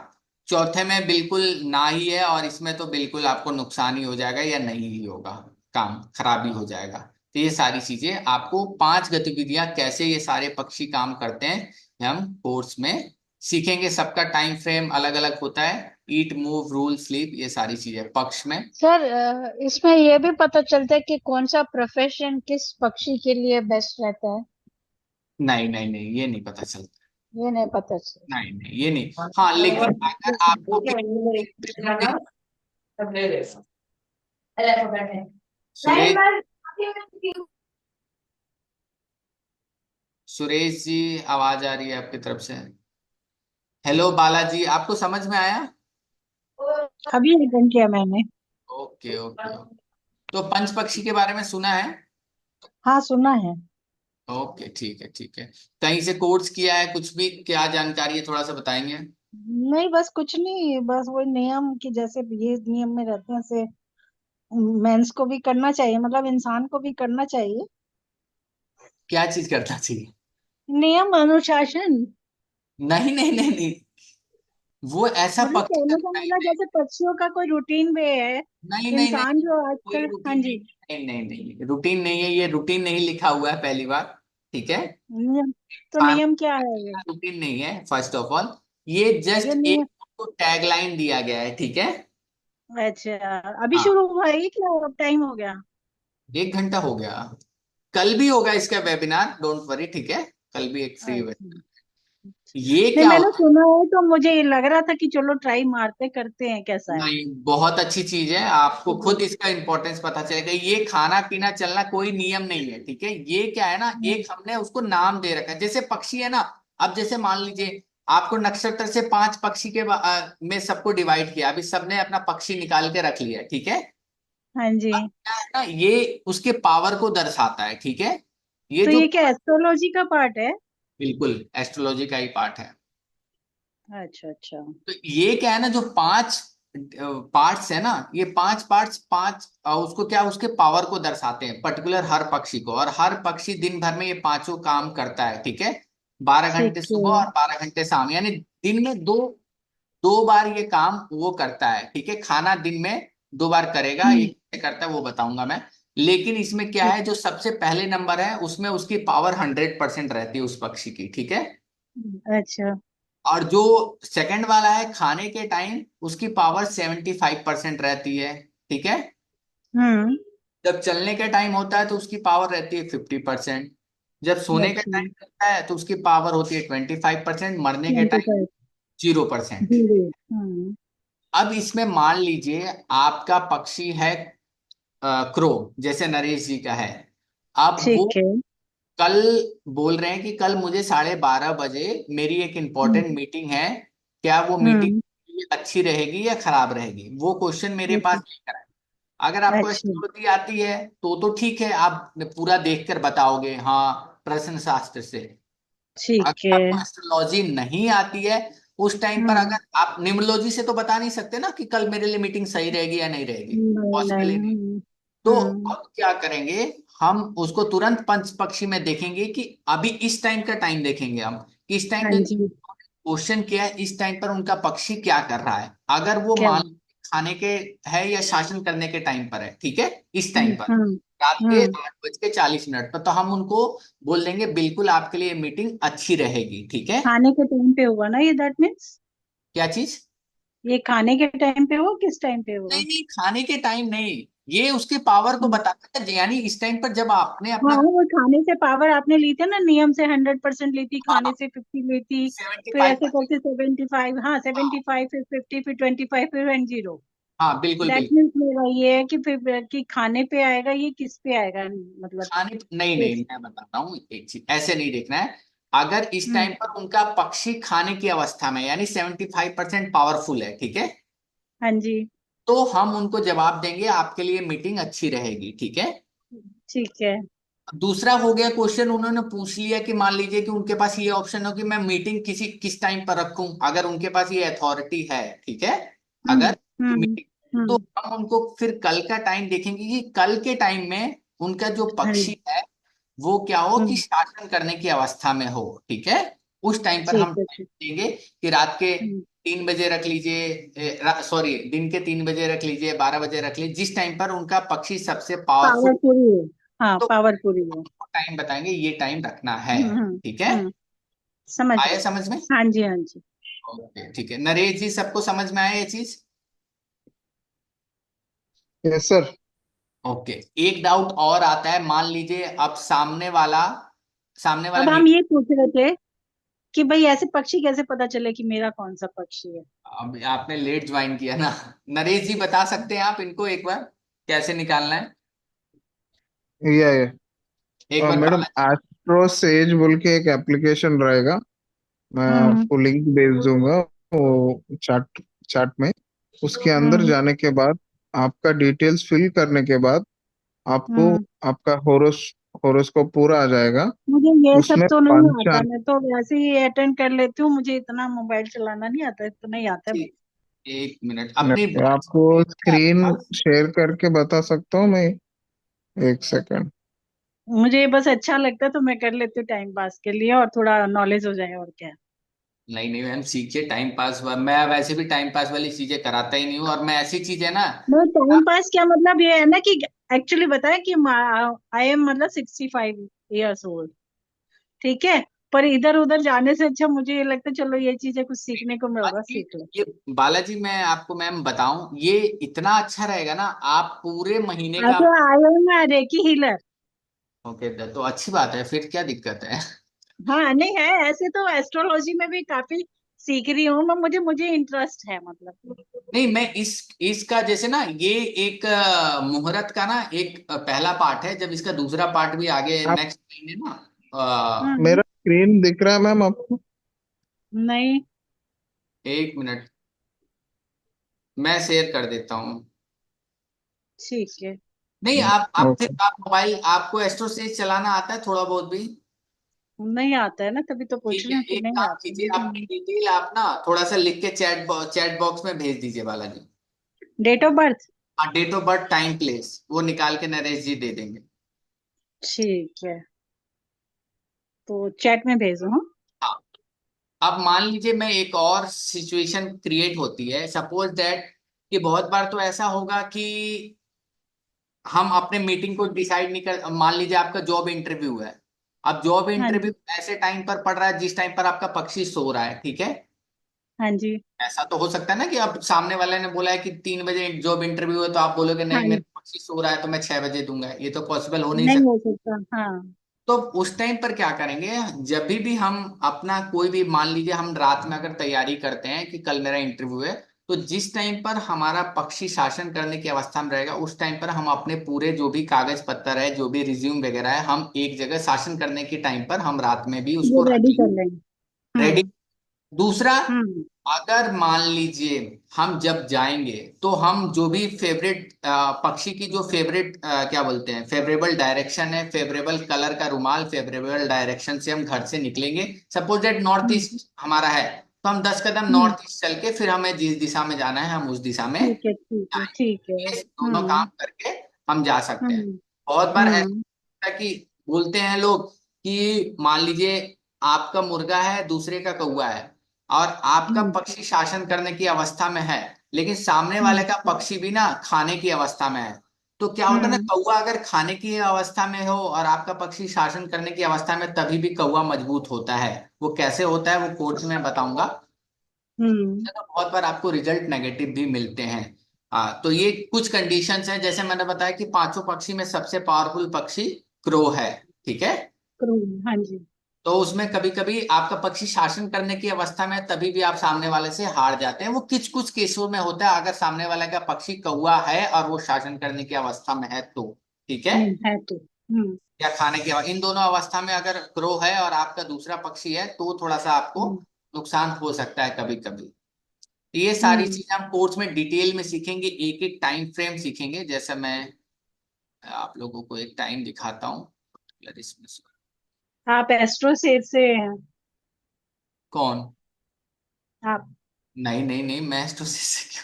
चौथे में बिल्कुल ना ही है, और इसमें तो बिल्कुल आपको नुकसान ही हो जाएगा या नहीं ही होगा, काम खराब ही हो जाएगा। तो ये सारी चीजें आपको 5 गतिविधियां कैसे ये सारे पक्षी काम करते हैं ये हम कोर्स में सीखेंगे। सबका टाइम फ्रेम अलग अलग होता है, ईट, मूव, रूल, स्लीप, ये सारी चीजें पक्ष में। सर इसमें ये भी पता चलता है कि कौन सा प्रोफेशन किस पक्षी के लिए बेस्ट रहता है? नहीं नहीं नहीं, ये नहीं पता चलता। ये नहीं पता चलता। नहीं नहीं ये नहीं। हाँ लेकिन अगर आपको सुरेश, सुरेश जी आवाज आ रही है आपकी तरफ से। हेलो बालाजी, आपको समझ में आया। अभी अटेंड किया मैंने। Okay okay. तो पंच पक्षी के बारे में सुना है। हाँ सुना है। ओके ठीक है ठीक है। कहीं से कोर्स किया है कुछ भी, क्या जानकारी है थोड़ा सा बताएंगे। नहीं, बस कुछ नहीं, बस वो नियम कि जैसे ये नियम में रहते हैं से मेंस को भी करना चाहिए, मतलब इंसान को भी करना चाहिए। क्या चीज करना चाहिए? नियम अनुशासन। नहीं नहीं नहीं नहीं, वो ऐसा मतलब पक्षी कहने का नहीं मतलब नहीं जैसे पक्षियों का कोई रूटीन वे है, नहीं नहीं इंसान नहीं, जो कोई आजकल, हाँ रूटीन नहीं। जी, नहीं नहीं नहीं, रूटीन नहीं है, ये रूटीन नहीं लिखा हुआ है पहली बार। ठीक है। नियम, तो खाना नियम क्या है ये? रूटीन नहीं है फर्स्ट ऑफ ऑल। ये ये जस्ट नियम, एक टैगलाइन दिया गया है, ठीक है। अच्छा, अभी हाँ, शुरू हुआ है क्या, टाइम हो गया? 1 घंटा हो गया। कल भी होगा इसका वेबिनार, डोंट वरी, ठीक है। कल भी एक फ्री अच्छा, वेबिनार। ये नहीं क्या मैंने होता है? सुना है तो मुझे ये लग रहा था कि चलो ट्राई मारते करते हैं कैसा है। नहीं, बहुत अच्छी चीज है, आपको खुद इसका इंपॉर्टेंस पता चलेगा। ये खाना पीना चलना कोई नियम नहीं है, ठीक है। ये क्या है ना, हम्म, एक हमने उसको नाम दे रखा है, जैसे पक्षी है ना। अब जैसे मान लीजिए आपको नक्षत्र से 5 पक्षी में सबको डिवाइड किया, अभी सबने अपना पक्षी निकाल के रख लिया, ठीक है। हाँ जी। अब क्या है ना, ये उसके पावर को दर्शाता है, ठीक है। ये तो जो, ये क्या एस्ट्रोलॉजी का पार्ट है? बिल्कुल एस्ट्रोलॉजी का ही पार्ट है। अच्छा अच्छा। तो ये क्या है ना, जो 5 पार्ट्स है ना, ये 5 पार्ट्स, उसको क्या, उसके पावर को दर्शाते हैं पर्टिकुलर हर पक्षी को। और हर पक्षी दिन भर में ये पांचों काम करता है, ठीक है। 12 घंटे ठीक है। सुबह और 12 घंटे शाम, यानी दिन में दो दो बार ये काम वो करता है, ठीक है। खाना दिन में 2 बार करेगा, ये हम्म, कैसे करता है वो बताऊंगा मैं। लेकिन इसमें क्या ठीक, है, जो सबसे पहले नंबर है उसमें उसकी पावर 100% रहती है उस पक्षी की, ठीक है। अच्छा। और जो सेकंड वाला है खाने के टाइम, उसकी पावर 75% रहती है, ठीक है। हम्म, जब चलने का टाइम होता है तो उसकी पावर रहती है 50%। जब सोने का अच्छा, टाइम होता है तो उसकी पावर होती है 25%। मरने के टाइम 25। 0%। जीरो। अब इसमें मान लीजिए आपका पक्षी है क्रो, जैसे नरेश जी का है। अब वो ठीक है। कल बोल रहे हैं कि कल मुझे 12:30 बजे मेरी एक हम्म, इंपॉर्टेंट मीटिंग है। क्या वो हम्म, मीटिंग अच्छी रहेगी या खराब रहेगी, वो क्वेश्चन मेरे पास अच्छा लेकर आए। अगर आपको अच्छा, एस्ट्रोलॉजी आती है तो ठीक है, आप पूरा देखकर बताओगे हाँ, प्रश्न शास्त्र से। ठीक अगर है। आपको एस्ट्रोलॉजी नहीं आती है, उस टाइम पर हम्म, अगर आप न्यूमरोलॉजी से तो बता नहीं सकते ना कि कल मेरे लिए मीटिंग सही रहेगी या नहीं रहेगी, नहीं पॉसिबल नहीं, ही नहीं। तो हम्म, अब क्या करेंगे, हम उसको तुरंत पंच पक्षी में देखेंगे कि अभी इस टाइम का टाइम देखेंगे हम कि इस टाइम हाँ जो जी, क्वेश्चन किया है इस टाइम पर उनका पक्षी क्या कर रहा है। अगर वो क्या? मान खाने के है या शासन करने के टाइम पर है, ठीक है, इस टाइम हम्म, पर हम्म, रात के हम्म, 8:40 पर, तो हम उनको बोल देंगे बिल्कुल आपके लिए मीटिंग अच्छी रहेगी, ठीक है। खाने के टाइम पे हुआ ना ये, दैट मीन्स क्या चीज? ये खाने के टाइम पे हुआ, किस टाइम पे हुआ? नहीं नहीं, खाने के टाइम नहीं, ये उसके पावर को हम्म, बताता है, यानी इस टाइम पर जब आपने हाँ, अपना, वो खाने से पावर आपने ली थी ना, नियम से 100% ली थी, खाने हाँ, से 50 ली थी, सेवेंटी फिर फाइव ऐसे करके 75, हाँ हाँ 75, फिर 50, फिर 25, फिर 10। हाँ, बिल्कुल दैट बिल्कुल। मीन्स मेरा ये है कि फिर कि खाने पे आएगा, ये किस पे आएगा, मतलब खाने नहीं नहीं, किस। मैं बताता हूँ एक चीज, ऐसे नहीं देखना है। अगर इस हम्म, टाइम पर उनका पक्षी खाने की अवस्था में, यानी 75% पावरफुल है, ठीक है, हाँ जी, तो हम उनको जवाब देंगे आपके लिए मीटिंग अच्छी रहेगी, ठीक है। ठीक है। दूसरा हो गया क्वेश्चन, उन्होंने पूछ लिया कि मान लीजिए कि उनके पास ये ऑप्शन हो कि मैं मीटिंग किस टाइम पर रखूं, अगर उनके पास ये अथॉरिटी है, ठीक है। हम्म, अगर हम्म, मीटिंग, तो हम्म, हम उनको फिर कल का टाइम देखेंगे कि कल के टाइम में उनका जो हाँ जी, पक्षी है वो क्या हो कि हम्म, शासन करने की अवस्था में हो, ठीक है। उस टाइम पर ठीक हम है, टाइम ठीक। देंगे कि रात के हम्म, 3 बजे रख लीजिए, सॉरी दिन के 3 बजे रख लीजिए, 12 बजे रख लीजिए, जिस टाइम पर उनका पक्षी सबसे पावरफुल, पावर पूरी हो, हाँ तो पावर पूरी हो। टाइम बताएंगे ये टाइम रखना है, ठीक है। हम्म, समझ आया गए। समझ में? हाँ जी, हाँ जी। ओके, ठीक है नरेश जी, सबको समझ में आया ये चीज? Yes sir. ओके। एक डाउट और आता है, मान लीजिए अब सामने वाला अब हम मीट, ये पूछ रहे थे कि भाई ऐसे पक्षी कैसे पता चले कि मेरा कौन सा पक्षी है? अब आपने लेट ज्वाइन किया ना। नरेश जी बता सकते हैं आप इनको एक बार कैसे निकालना है? ये एक बार मैडम, बालाजी। एस्ट्रो सेज बोल के एक एप्लीकेशन रहेगा। मैं हम्म, आपको लिंक भेज दूंगा वो चैट चैट में। उसके अंदर हम्म, जाने के बाद आपका डिटेल्स फिल करने के बाद आपको हम्म, आपका और उसको पूरा आ जाएगा। मुझे ये सब उसमें तो नहीं आता, पंचान मैं तो वैसे ही अटेंड कर लेती हूँ, मुझे इतना मोबाइल चलाना नहीं आता, इतना नहीं आता है। ठीक, एक मिनट अपनी मैं आपको स्क्रीन शेयर करके बता सकता हूँ मैं। एक सेकंड। मुझे बस अच्छा लगता है तो मैं कर लेती हूँ टाइम पास के लिए, और थोड़ा नॉलेज हो जाए, और क्या। नहीं नहीं मैम, सीखिए टाइम पास। मैं वैसे भी टाइम पास वाली चीजें कराता ही नहीं हूँ, और मैं ऐसी चीज है ना। नहीं, टाइम पास क्या मतलब ये है ना कि एक्चुअली बताया कि आई एम मतलब 65 years old, ठीक है। पर इधर उधर जाने से अच्छा मुझे ये लगता है चलो ये चीजें कुछ सीखने को मिल आज रहा, ये सीख लो। ये बालाजी, मैं आपको मैम बताऊं, ये इतना अच्छा रहेगा ना, आप पूरे महीने का। अच्छा, I am recce healer. Okay, तो अच्छी बात है, फिर क्या दिक्कत है। हाँ, नहीं है ऐसे तो एस्ट्रोलॉजी में भी काफी सीख रही हूँ मैं, मुझे मुझे इंटरेस्ट है मतलब। नहीं, मैं इसका जैसे ना, ये एक मुहूर्त का ना एक पहला पार्ट है। जब इसका दूसरा पार्ट भी आगे आप नेक्स्ट महीने ना, हम्म। मेरा स्क्रीन दिख रहा है मैम आपको? नहीं। एक मिनट, मैं शेयर कर देता हूँ। ठीक है। नहीं, आप फिर ओके। आप मोबाइल, आपको एस्ट्रो सेज चलाना आता है थोड़ा बहुत भी? नहीं आता है ना, तभी तो पूछ ठीक रही है, हूँ कि एक नहीं काम आता कीजिए, अपनी है। डिटेल आप ना थोड़ा सा लिख के चैट बॉक्स में भेज दीजिए बालाजी। Date of birth. हाँ, date of birth, time, place, वो निकाल के नरेश जी दे देंगे। ठीक है, तो चैट में भेजो, हाँ। हाँ। अब मान लीजिए, मैं एक और सिचुएशन क्रिएट होती है, सपोज दैट कि बहुत बार तो ऐसा होगा कि हम अपने मीटिंग को डिसाइड नहीं कर। मान लीजिए आपका जॉब इंटरव्यू है। अब जॉब हाँ इंटरव्यू जी। ऐसे टाइम पर पड़ रहा है जिस टाइम पर आपका पक्षी सो रहा है, ठीक है। हाँ जी। ऐसा तो हो सकता है ना कि अब सामने वाले ने बोला है कि 3 बजे जॉब इंटरव्यू है, तो आप बोलोगे नहीं, हाँ, मेरा पक्षी सो रहा है तो मैं 6 बजे दूंगा। ये तो पॉसिबल हो नहीं नहीं सकता। हो सकता, हाँ। तो उस टाइम पर क्या करेंगे, जब भी हम अपना कोई भी, मान लीजिए हम रात में अगर तैयारी करते हैं कि कल मेरा इंटरव्यू है, तो जिस टाइम पर हमारा पक्षी शासन करने की अवस्था में रहेगा, उस टाइम पर हम अपने पूरे जो भी कागज पत्तर है, जो भी रिज्यूम वगैरह है, हम एक जगह शासन करने के टाइम पर हम रात में भी ये उसको रेडी रखेंगे, कर लेंगे। रेडी। हम्म। दूसरा, हम्म। अगर मान लीजिए हम जब जाएंगे, तो हम जो भी फेवरेट पक्षी की जो फेवरेट क्या बोलते हैं, फेवरेबल डायरेक्शन है, फेवरेबल कलर का रुमाल, फेवरेबल डायरेक्शन से हम घर से निकलेंगे। Suppose that north hmm. East हमारा है, तो हम 10 कदम हम्म। नॉर्थ ईस्ट चल के फिर हमें जिस दिशा में जाना है हम उस दिशा में ठीक है, ठीक है, जाएंगे। ठीक है। ये दोनों काम करके हम जा सकते हैं। हम्म। बहुत बार ऐसा हम्म। होता है कि बोलते हैं लोग कि मान लीजिए आपका मुर्गा है, दूसरे का कौवा है, और आपका हम्म। पक्षी शासन करने की अवस्था में है, लेकिन सामने वाले हम्म। का पक्षी भी ना खाने की अवस्था में है। तो क्या होता है ना, हम्म। कौवा अगर खाने की अवस्था में हो और आपका पक्षी शासन करने की अवस्था में, तभी भी कौवा मजबूत होता है। वो कैसे होता है वो कोर्स में बताऊंगा। हम्म। तो बहुत बार आपको रिजल्ट नेगेटिव भी मिलते हैं। तो ये कुछ कंडीशंस हैं, जैसे मैंने बताया कि पांचों पक्षी में सबसे पावरफुल पक्षी क्रो है, ठीक है। हाँ जी। तो उसमें कभी कभी आपका पक्षी शासन करने की अवस्था में है, तभी भी आप सामने वाले से हार जाते हैं। वो कुछ कुछ केसों में होता है, अगर सामने वाले का पक्षी कौवा है और वो शासन करने की अवस्था में है तो, ठीक है। नहीं है तो। हम्म। या खाने की इन दोनों अवस्था में अगर क्रो है और आपका दूसरा पक्षी है, तो थोड़ा सा आपको हम्म। नुकसान हो सकता है कभी कभी। ये सारी हम्म। चीजें हम कोर्स में डिटेल में सीखेंगे, एक एक टाइम फ्रेम सीखेंगे। जैसे मैं आप लोगों को एक टाइम दिखाता हूँ इसमें से। आप एस्ट्रो से हैं? कौन? आप? नहीं नहीं नहीं, मैं एस्ट्रोसिस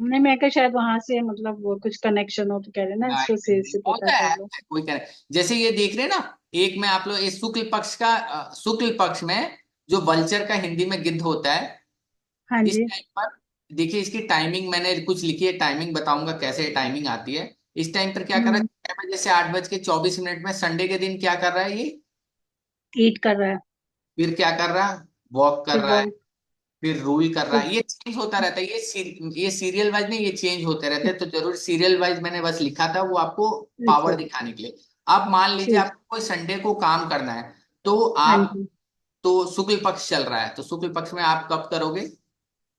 नहीं, मैं क्या शायद वहां से मतलब वो कुछ कनेक्शन हो तो कह रहे ना, नहीं एस्ट्रो नहीं नहीं, से पता होता कर है, लो। कोई कह जैसे ये देख रहे हैं ना, एक में आप लोग इस शुक्ल पक्ष का, शुक्ल पक्ष में जो वल्चर का हिंदी में गिद्ध होता है, हाँ इस जी। टाइम पर देखिए, इसकी टाइमिंग मैंने कुछ लिखी है, टाइमिंग बताऊंगा कैसे टाइमिंग आती है। इस टाइम पर क्या कर रहा है, हम्म। 6 बजे से 8:24 में संडे के दिन क्या कर रहा है ये, ईट कर रहा है। फिर क्या कर रहा है, वॉक कर फिर रहा वो। है, फिर रूल कर रहा फिर। है। ये चेंज होता रहता है, ये सीरियल वाइज नहीं, ये चेंज होते रहते हैं। तो जरूर सीरियल वाइज मैंने बस लिखा था, वो आपको अच्छा। पावर दिखाने के लिए। अब मान लीजिए ठीक। आपको कोई संडे को काम करना है, तो हाँ आप, जी। तो शुक्ल पक्ष चल रहा है, तो शुक्ल पक्ष में आप कब करोगे,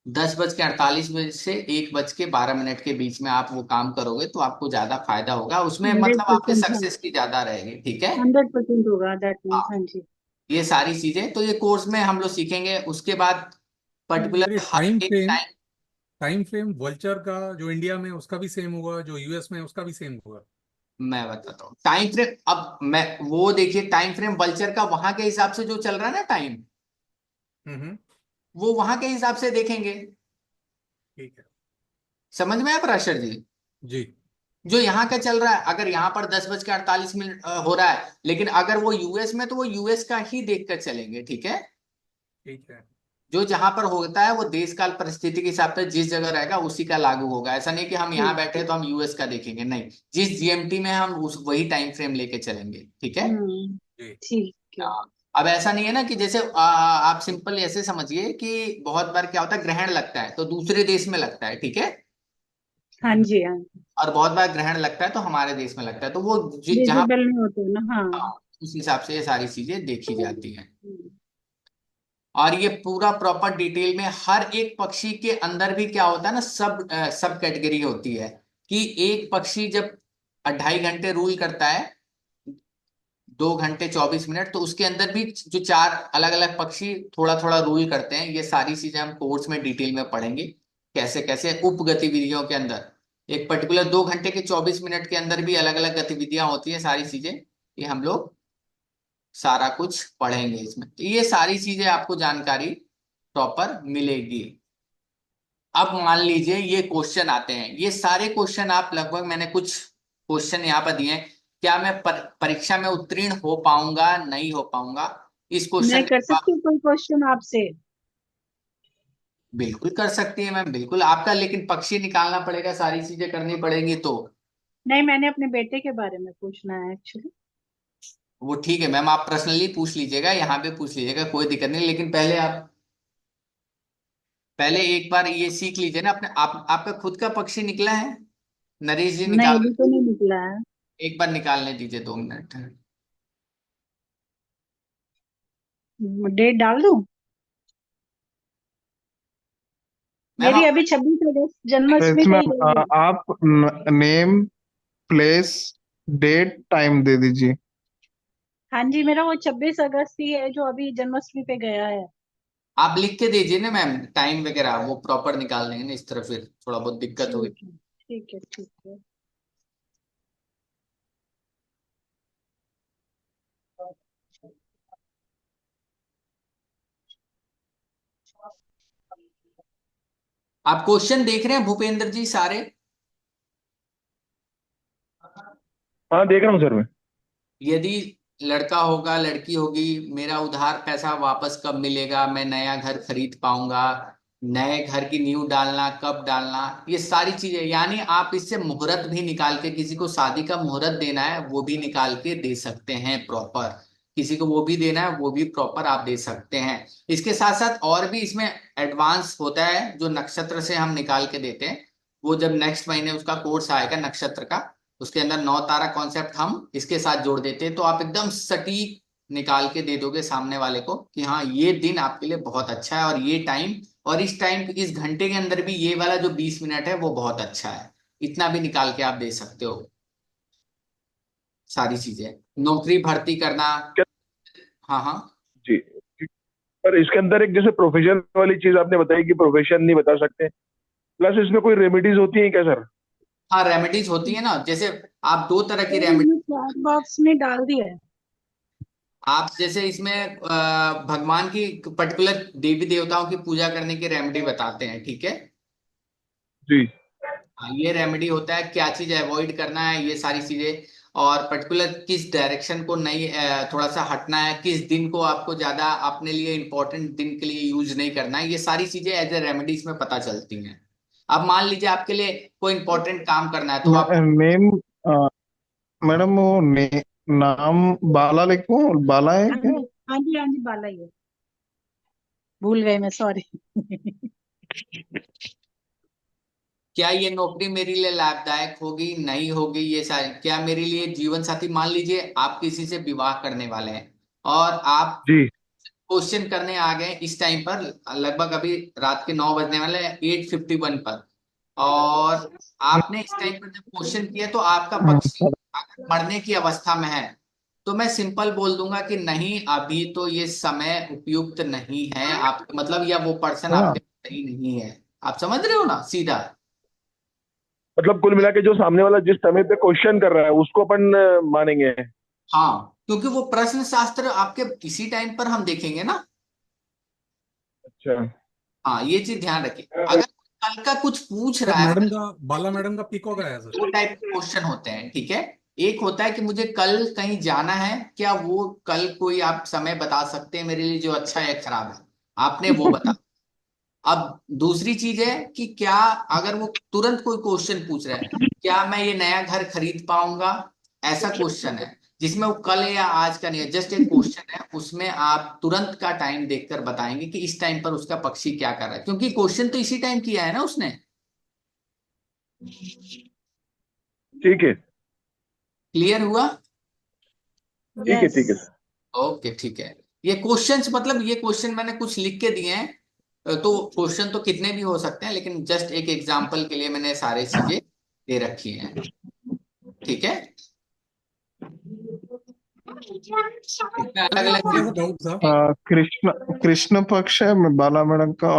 10:48 से 1:12 के बीच में आप वो काम करोगे, तो आपको ज्यादा फायदा होगा उसमें, हंड्रेड मतलब आपके परसेंट हाँ। सक्सेस की ज्यादा रहेगी, ठीक है। 100% होगा, दैट मीन्स, हाँ, हाँ जी। ये सारी चीजें तो ये कोर्स में हम लोग सीखेंगे। उसके बाद पर्टिकुलर सर ये हर एक टाइम, टाइम फ्रेम वल्चर का जो इंडिया में उसका भी सेम होगा, जो यूएस में उसका भी सेम होगा? मैं बताता हूँ टाइम फ्रेम। अब मैं वो देखिए टाइम फ्रेम वल्चर का वहां के हिसाब से जो चल रहा है ना टाइम, हम्म। वो वहां के हिसाब से देखेंगे। ठीक है। समझ में आया पराशर जी? जी। जो यहाँ का चल रहा है, अगर यहाँ पर 10:48 हो रहा है, लेकिन अगर वो यूएस में तो वो यूएस का ही देखकर चलेंगे, ठीक है। ठीक है। जो जहां पर होता है वो देश काल परिस्थिति के हिसाब से जिस जगह रहेगा उसी का लागू होगा। ऐसा नहीं कि हम यहाँ ठीक। बैठे हैं तो हम यूएस का देखेंगे, नहीं, जिस जीएमटी में हम उस वही टाइम फ्रेम लेके चलेंगे, ठीक है। जी। ठीक है। हाँ। अब ऐसा नहीं है ना कि जैसे आप सिंपल ऐसे समझिए कि बहुत बार क्या होता है, ग्रहण लगता है तो दूसरे देश में लगता है, ठीक है। हाँ जी, हाँ। और बहुत बार ग्रहण लगता है तो हमारे देश में लगता है, तो वो जहाँ, विजिबल नहीं होते ना, हाँ। उस हिसाब से ये सारी चीजें देखी जाती हैं। हम्म। और ये पूरा प्रॉपर डिटेल में हर एक पक्षी के अंदर भी क्या होता है ना, सब कैटेगरी होती है। कि एक पक्षी जब 2.5 घंटे रूल करता है, 2 घंटे 24 मिनट, तो उसके अंदर भी जो 4 अलग अलग पक्षी थोड़ा थोड़ा रूल करते हैं, ये सारी चीजें हम कोर्स में डिटेल में पढ़ेंगे। कैसे कैसे उप गतिविधियों के अंदर एक पर्टिकुलर 2 घंटे के 24 मिनट के अंदर भी अलग अलग गतिविधियां होती हैं, सारी चीजें ये हम लोग सारा कुछ पढ़ेंगे इसमें, तो ये सारी चीजें आपको जानकारी प्रॉपर मिलेगी। अब मान लीजिए ये क्वेश्चन आते हैं, ये सारे क्वेश्चन आप लगभग, मैंने कुछ क्वेश्चन यहाँ पर दिए हैं। क्या मैं परीक्षा में उत्तीर्ण हो पाऊंगा, नहीं हो पाऊंगा, इस क्वेश्चन मैं का कर जवाब सकती हूँ कोई क्वेश्चन आपसे? बिल्कुल कर सकती है मैम, बिल्कुल आपका, लेकिन पक्षी निकालना पड़ेगा, सारी चीजें करनी पड़ेंगी तो। नहीं, मैंने अपने बेटे के बारे में पूछना है एक्चुअली। वो ठीक है मैम, आप पर्सनली पूछ लीजिएगा, यहाँ पे पूछ लीजिएगा, कोई दिक्कत नहीं, लेकिन पहले आप पहले एक बार ये सीख लीजिए ना अपने आपका खुद का पक्षी निकला है? नरेश जी नहीं, निकाल, अभी तो नहीं निकला है। एक बार निकालने दीजिए, 2 मिनट। डेट डाल दूं? मैम मेरी आप, अभी 26 अगस्त जन्माष्टमी यस पे ही मैम, गई है। आप नेम, प्लेस, डेट, टाइम दे दीजिए। हाँ जी, मेरा वो 26 अगस्त ही है जो अभी जन्माष्टमी पे गया है। आप लिख के दीजिए ना मैम, टाइम वगैरह वो प्रॉपर निकाल देंगे ना, इस तरह फिर थोड़ा बहुत दिक्कत होगी। ठीक है, ठीक है, ठीक है। आप क्वेश्चन देख रहे हैं भूपेंद्र जी सारे? हाँ देख रहा हूँ सर मैं। यदि लड़का होगा, लड़की होगी, मेरा उधार पैसा वापस कब मिलेगा, मैं नया घर खरीद पाऊंगा, नए घर की नींव डालना कब डालना, ये सारी चीजें, यानी आप इससे मुहूर्त भी निकाल के, किसी को शादी का मुहूर्त देना है वो भी निकाल के दे सकते हैं प्रॉपर, किसी को वो भी देना है वो भी प्रॉपर आप दे सकते हैं। इसके साथ साथ और भी इसमें एडवांस होता है जो नक्षत्र से हम निकाल के देते हैं। वो जब नेक्स्ट महीने उसका कोर्स आएगा नक्षत्र का, उसके अंदर 9 तारा कॉन्सेप्ट हम इसके साथ जोड़ देते हैं, तो आप एकदम सटीक निकाल के दे दोगे सामने वाले को कि हाँ ये दिन आपके लिए बहुत अच्छा है, और ये टाइम, और इस टाइम इस घंटे के अंदर भी ये वाला जो 20 मिनट है वो बहुत अच्छा है। इतना भी निकाल के आप दे सकते हो सारी चीजें। नौकरी भर्ती करना, क्या- हाँ हाँ। जी। पर इसके अंदर एक जैसे प्रोफेशन वाली चीज आपने बताई कि प्रोफेशन नहीं बता सकते, प्लस इसमें कोई रेमेडीज होती है क्या सर? हाँ रेमेडीज होती है ना, जैसे आप 2 तरह की तो रेमेडी, ये चैट बॉक्स में डाल दिया है। आप जैसे इसमें भगवान की पर्टिकुलर देवी देवताओं की पूजा करने की रेमेडी बताते हैं, ठीक है। जी। हाँ, ये रेमेडी होता है, क्या चीज अवॉइड करना है, ये सारी चीजें, और पर्टिकुलर किस डायरेक्शन को नहीं, थोड़ा सा हटना है, किस दिन को आपको ज्यादा अपने लिए इंपॉर्टेंट दिन के लिए यूज नहीं करना है, ये सारी चीजें एज ए रेमेडीज में पता चलती हैं। अब मान लीजिए आपके लिए कोई इंपॉर्टेंट काम करना है तो आप, नेम, मैडम वो नाम बाला लिखूं? बाला है हाँ क्या? जी, हाँ जी, हाँ जी, बाला ही है। भूल गई मैं, सॉरी। क्या ये नौकरी मेरे लिए लाभदायक होगी, नहीं होगी, ये सारी, क्या मेरे लिए जीवन साथी, मान लीजिए आप किसी से विवाह करने वाले हैं और आप जी। क्वेश्चन करने आ गए इस टाइम पर, लगभग अभी रात के 9 बजने वाले हैं, 8:51 पर, और आपने इस टाइम पर जब क्वेश्चन किया तो आपका पक्षी अगर मरने की अवस्था में है, तो मैं सिंपल बोल दूंगा कि नहीं, अभी तो ये समय उपयुक्त नहीं है आप, मतलब या वो पर्सन हाँ, आपके सही नहीं है। आप समझ रहे हो ना सीधा? मतलब कुल मिला के जो सामने वाला जिस समय पे क्वेश्चन कर रहा है उसको अपन मानेंगे। हाँ, क्योंकि वो प्रश्न शास्त्र आपके इसी टाइम पर हम देखेंगे ना। अच्छा। हाँ, ये चीज ध्यान रखिए। अगर कल का कुछ पूछ सर रहा है, मैडम का, बाला मैडम का पीकॉक आया सर। दो टाइप के क्वेश्चन होते हैं, ठीक है। एक होता है कि मुझे कल कहीं जाना है, क्या वो कल कोई आप समय बता सकते हैं मेरे लिए जो अच्छा है या खराब है, आपने वो बता। अब दूसरी चीज है कि क्या, अगर वो तुरंत कोई क्वेश्चन पूछ रहा है, क्या मैं ये नया घर खरीद पाऊंगा, ऐसा क्वेश्चन है, जिसमें वो कल या आज का नहीं है, जस्ट एक क्वेश्चन है, उसमें आप तुरंत का टाइम देखकर बताएंगे कि इस टाइम पर उसका पक्षी क्या कर रहा है, क्योंकि क्वेश्चन तो इसी टाइम किया है ना उसने। ठीक है। क्लियर हुआ? ठीक है। यस। ठीक है सर। ओके, ठीक है। ये क्वेश्चंस, मतलब ये क्वेश्चन मैंने कुछ लिख के दिए हैं, तो क्वेश्चन तो कितने भी हो सकते हैं, लेकिन जस्ट एक एग्जांपल के लिए मैंने सारी चीजें दे रखी हैं, ठीक है। इसमें अलग एक छोटा सा अलग। डाउट था। कृष्ण कृष्ण पक्ष है बाला मैडम का,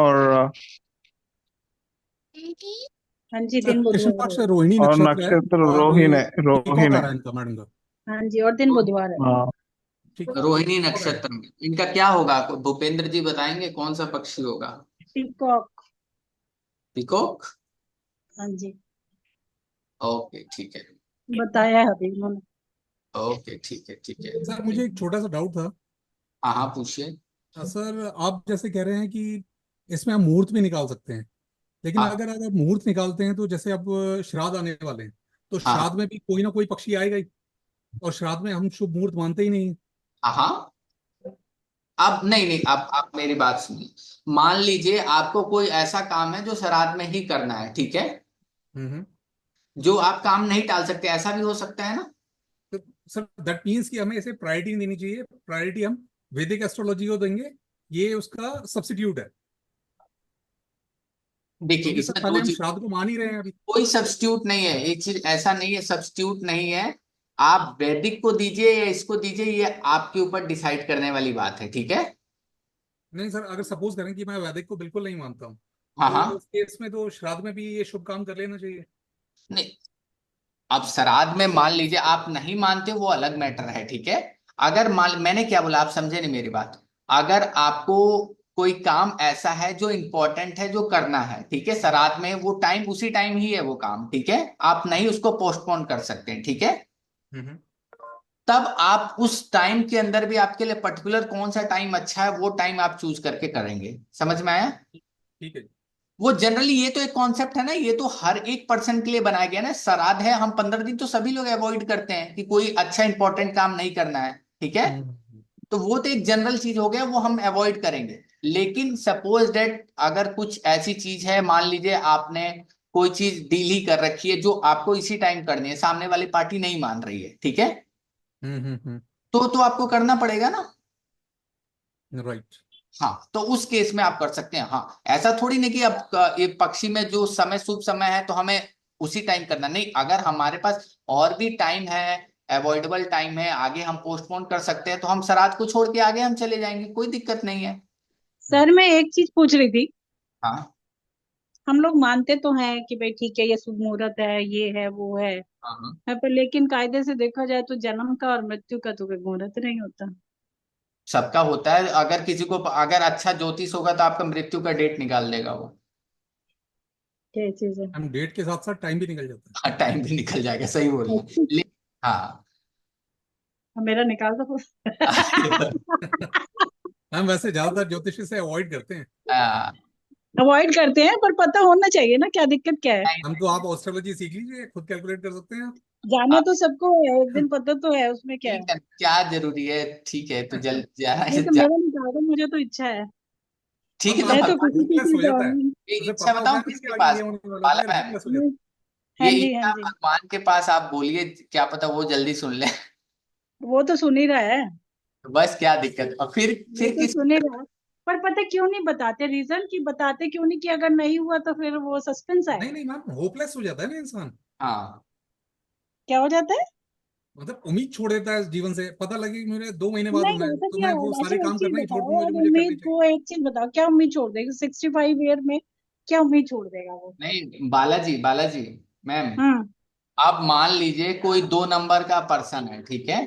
हाँ जी, सर दिन कृष्ण बुधवार पक्ष है। रोहिणी और नक्षत्र है, नक्षत्र और रोहिणी पीकॉक रोहिणी। आ रहा है इनका मैडम का। हाँ जी, और दिन बुधवार है। हाँ। ठीक है, रोहिणी पीकॉक आया। नक्षत्र में इनका क्या होगा, भूपेंद्र जी बताएंगे कौन सा पक्षी होगा? पीकॉक। पिकॉक। हाँ जी, ओके, ठीक है। बताया है अभी उन्होंने। ओके, ठीक है, ठीक सर है। मुझे एक छोटा सा डाउट था। हाँ हाँ, पूछिए। सर आप जैसे कह रहे हैं कि इसमें हम मुहूर्त भी निकाल सकते हैं, लेकिन हाँ अगर अगर मुहूर्त निकालते हैं तो जैसे अब श्राद्ध आने वाले हैं, तो हाँ श्राद्ध में भी कोई ना कोई पक्षी आएगा ही, और श्राद्ध में हम शुभ मुहूर्त मानते ही नहीं। हाँ हाँ। अब नहीं नहीं, अब आप मेरी बात सुनिए। मान लीजिए आपको कोई ऐसा काम है जो श्राद्ध में ही करना है, ठीक है, हम्म। जो आप काम नहीं टाल सकते, ऐसा भी हो सकता है ना। तो सर दैट मीन्स कि हमें इसे प्रायोरिटी नहीं देनी चाहिए, प्रायोरिटी हम वैदिक एस्ट्रोलॉजी को देंगे, ये उसका सब्स्टिट्यूट है, देखिए, क्योंकि सर इसमें पहले दो हम चीज, श्राद्ध को मान ही रहे हैं अभी। कोई सब्स्टिट्यूट नहीं है, एक चीज ऐसा नहीं है, सब्स्टिट्यूट नहीं है। आप वैदिक को दीजिए या इसको दीजिए, ये आपके ऊपर डिसाइड करने वाली बात है, ठीक है। नहीं सर, अगर सपोज करें कि मैं वैदिक को बिल्कुल नहीं मानता हूँ, हाँ तो हाँ। उस केस में तो श्राद्ध में भी ये शुभ काम कर लेना चाहिए। नहीं, अब श्राद्ध में मान लीजिए आप नहीं मानते, वो अलग मैटर है, ठीक है। अगर मान, मैंने क्या बोला, आप समझे नहीं मेरी बात। अगर आपको कोई काम ऐसा है जो इंपॉर्टेंट है, जो करना है, ठीक है, श्राद्ध में वो टाइम उसी टाइम ही है वो काम, ठीक है, आप नहीं उसको पोस्टपोन कर सकते हैं, ठीक है। हम्म। तब आप उस टाइम के अंदर भी आपके लिए पर्टिकुलर कौन सा टाइम अच्छा है, वो टाइम आप चूज करके करेंगे, समझ में आया? ठीक है। वो जनरली, ये तो एक कॉन्सेप्ट है ना, ये तो हर एक पर्सन के लिए बनाया गया ना। श्राद्ध है, हम 15 दिन तो सभी लोग अवॉइड करते हैं कि कोई अच्छा इंपॉर्टेंट काम नहीं करना है, ठीक है। हम्म। तो वो तो एक जनरल चीज हो गया, वो हम अवॉइड करेंगे। लेकिन सपोज डेट अगर कुछ ऐसी चीज है, मान लीजिए आपने कोई चीज डील ही कर रखी है जो आपको इसी टाइम करनी है, सामने वाली पार्टी नहीं मान रही है, ठीक है, हम्म। तो आपको करना पड़ेगा ना। राइट। हाँ, तो उस केस में आप कर सकते हैं। हाँ, ऐसा थोड़ी नहीं कि अब ये पक्षी में जो समय शुभ समय है तो हमें उसी टाइम करना, नहीं, अगर हमारे पास और भी टाइम है, अवॉइडेबल टाइम है, आगे हम पोस्टपोन कर सकते हैं, तो हम श्राद्ध को छोड़ के आगे हम चले जाएंगे, कोई दिक्कत नहीं है। सर मैं एक चीज पूछ रही थी। हाँ हम लोग मानते तो हैं कि भाई ठीक है, ये शुभ मुहूर्त है, ये है वो हाँ हाँ। है, पर लेकिन कायदे से देखा जाए तो जन्म का और मृत्यु का तो कोई मुहूर्त नहीं होता। सबका होता है, अगर किसी को, अगर अच्छा ज्योतिष होगा तो आपका मृत्यु का डेट निकाल देगा वो। क्या चीज है? हम डेट के साथ साथ टाइम भी निकल जाता हाँ, टाइम भी निकल जाएगा, सही बोल रहे हैं। हाँ। मेरा निकाल दो। है। हम वैसे ज्यादातर ज्योतिष से अवॉइड करते हैं। हाँ, अवॉइड करते हैं, पर पता होना चाहिए ना क्या दिक्कत क्या है। नहीं, हम तो, आप एस्ट्रोलॉजी सीख लीजिए, खुद कैलकुलेट कर सकते हैं आप। जाना तो सबको है, एक दिन पता तो है, उसमें क्या है। ठीक है, क्या जरूरी है, ठीक है, तो जल्द नहीं तो मेरा निकाल दो, मुझे तो इच्छा है। ठीक है, तो मैं तो भगवान खुशी होपलेस हो खुशी जाता है, जाऊंगी। ये उसे इच्छा पता होता बताऊं है ना कि किसके आगे ये पास? होने वाला बाला होता है, मैम, होपलेस हो जाता ये हाँ जी, हाँ इच्छा जी। भगवान के पास आप बोलिए, क्या पता वो जल्दी सुन ले। वो तो सुन ही रहा है। तो बस क्या दिक्कत, और वो फिर तो किस? सुन ही रहा है। पर पता क्यों नहीं बताते, रीजन की बताते क्यों नहीं, कि अगर नहीं हुआ तो फिर वो सस्पेंस है। नहीं आएगा। नहीं मैम, होपलेस हो जाता है ना इंसान, हाँ, क्या हो जाता है? मतलब उम्मीद छोड़ देता है जीवन से। पता लगे कि मेरे 2 महीने बाद होना नहीं है, ऐसा तो क्या मैं है? वो अच्छा सारे एक काम चीज करना ही छोड़ बताओ, दूंगा जो अब मुझे करने उम्मीद चाहिए। को, एक चीज बताओ, क्या उम्मीद छोड़ देगा 65 ईयर में? क्या उम्मीद छोड़ देगा वो? नहीं, बालाजी बालाजी, मैम हम्म। अब मान लीजिए कोई 2 नंबर का पर्सन है, ठीक है,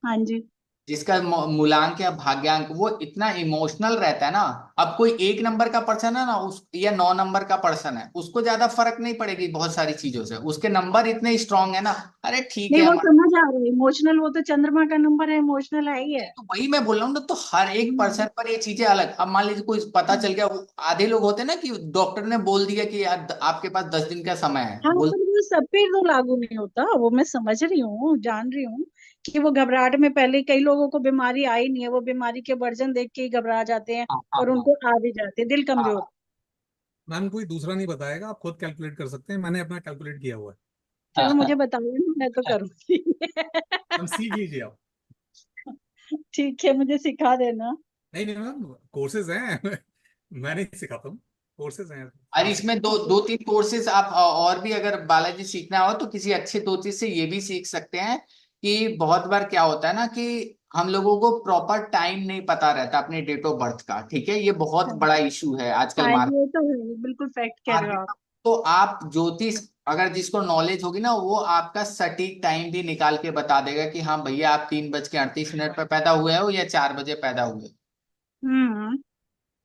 हाँ जी। जिसका मूलांक या भाग्यांक वो इतना इमोशनल रहता है ना। अब कोई 1 नंबर का पर्सन है ना, उस या 9 नंबर का पर्सन है, उसको ज्यादा फर्क नहीं पड़ेगी बहुत सारी चीजों से, उसके नंबर इतने स्ट्रांग है ना। अरे ठीक नहीं, है वो हमारे, समझ आ रहा है, इमोशनल, वो तो चंद्रमा का नंबर है, इमोशनल है ही है। तो वही मैं बोल रहा हूँ ना, तो हर एक हम्म। पर्सन पर ये चीजें अलग। अब मान लीजिए कोई पता चल गया, आधे लोग होते हैं ना कि डॉक्टर ने बोल दिया कि यार आपके पास 10 दिन का समय है, हाँ, बोल। पर वो सब पे तो लागू नहीं होता, वो मैं समझ रही हूँ, जान रही हूँ कि वो घबराहट में, पहले कई लोगों को बीमारी आई नहीं है, वो बीमारी के वर्जन देख के ही घबरा जाते हैं हाँ हाँ और हाँ उनको आ भी जाते हैं, दिल कमजोर। हाँ। मैम कोई दूसरा नहीं बताएगा, आप खुद कैलकुलेट कर सकते हैं, मैंने अपना कैलकुलेट किया हुआ है। चलो हाँ, मुझे बताइए ना, मैं तो करूंगी। मैम सीख लीजिए आप। ठीक है, मुझे सिखा देना। नहीं नहीं मैम, कोर्सेज हैं। मैं नहीं सिखाता हूँ, कोर्सेज हैं, और आप सीख। इसमें दो दो तीन कोर्सेज आप और भी अगर बालाजी सीखना हो तो किसी अच्छे दोस्त से ये भी सीख सकते हैं। कि बहुत बार क्या होता है ना कि हम लोगों को प्रॉपर टाइम नहीं पता रहता अपने डेट ऑफ बर्थ का, ठीक है, ये बहुत हाँ बड़ा इशू है आजकल हाँ, मार्केट। ये तो है, बिल्कुल फैक्ट कह रहे हो आप। तो आप ज्योतिष, अगर जिसको नॉलेज होगी ना, वो आपका सटीक टाइम भी निकाल के बता देगा कि हाँ भैया आप 3:38 पर पैदा हुए हो या 4 बजे पैदा हुए। हम्म।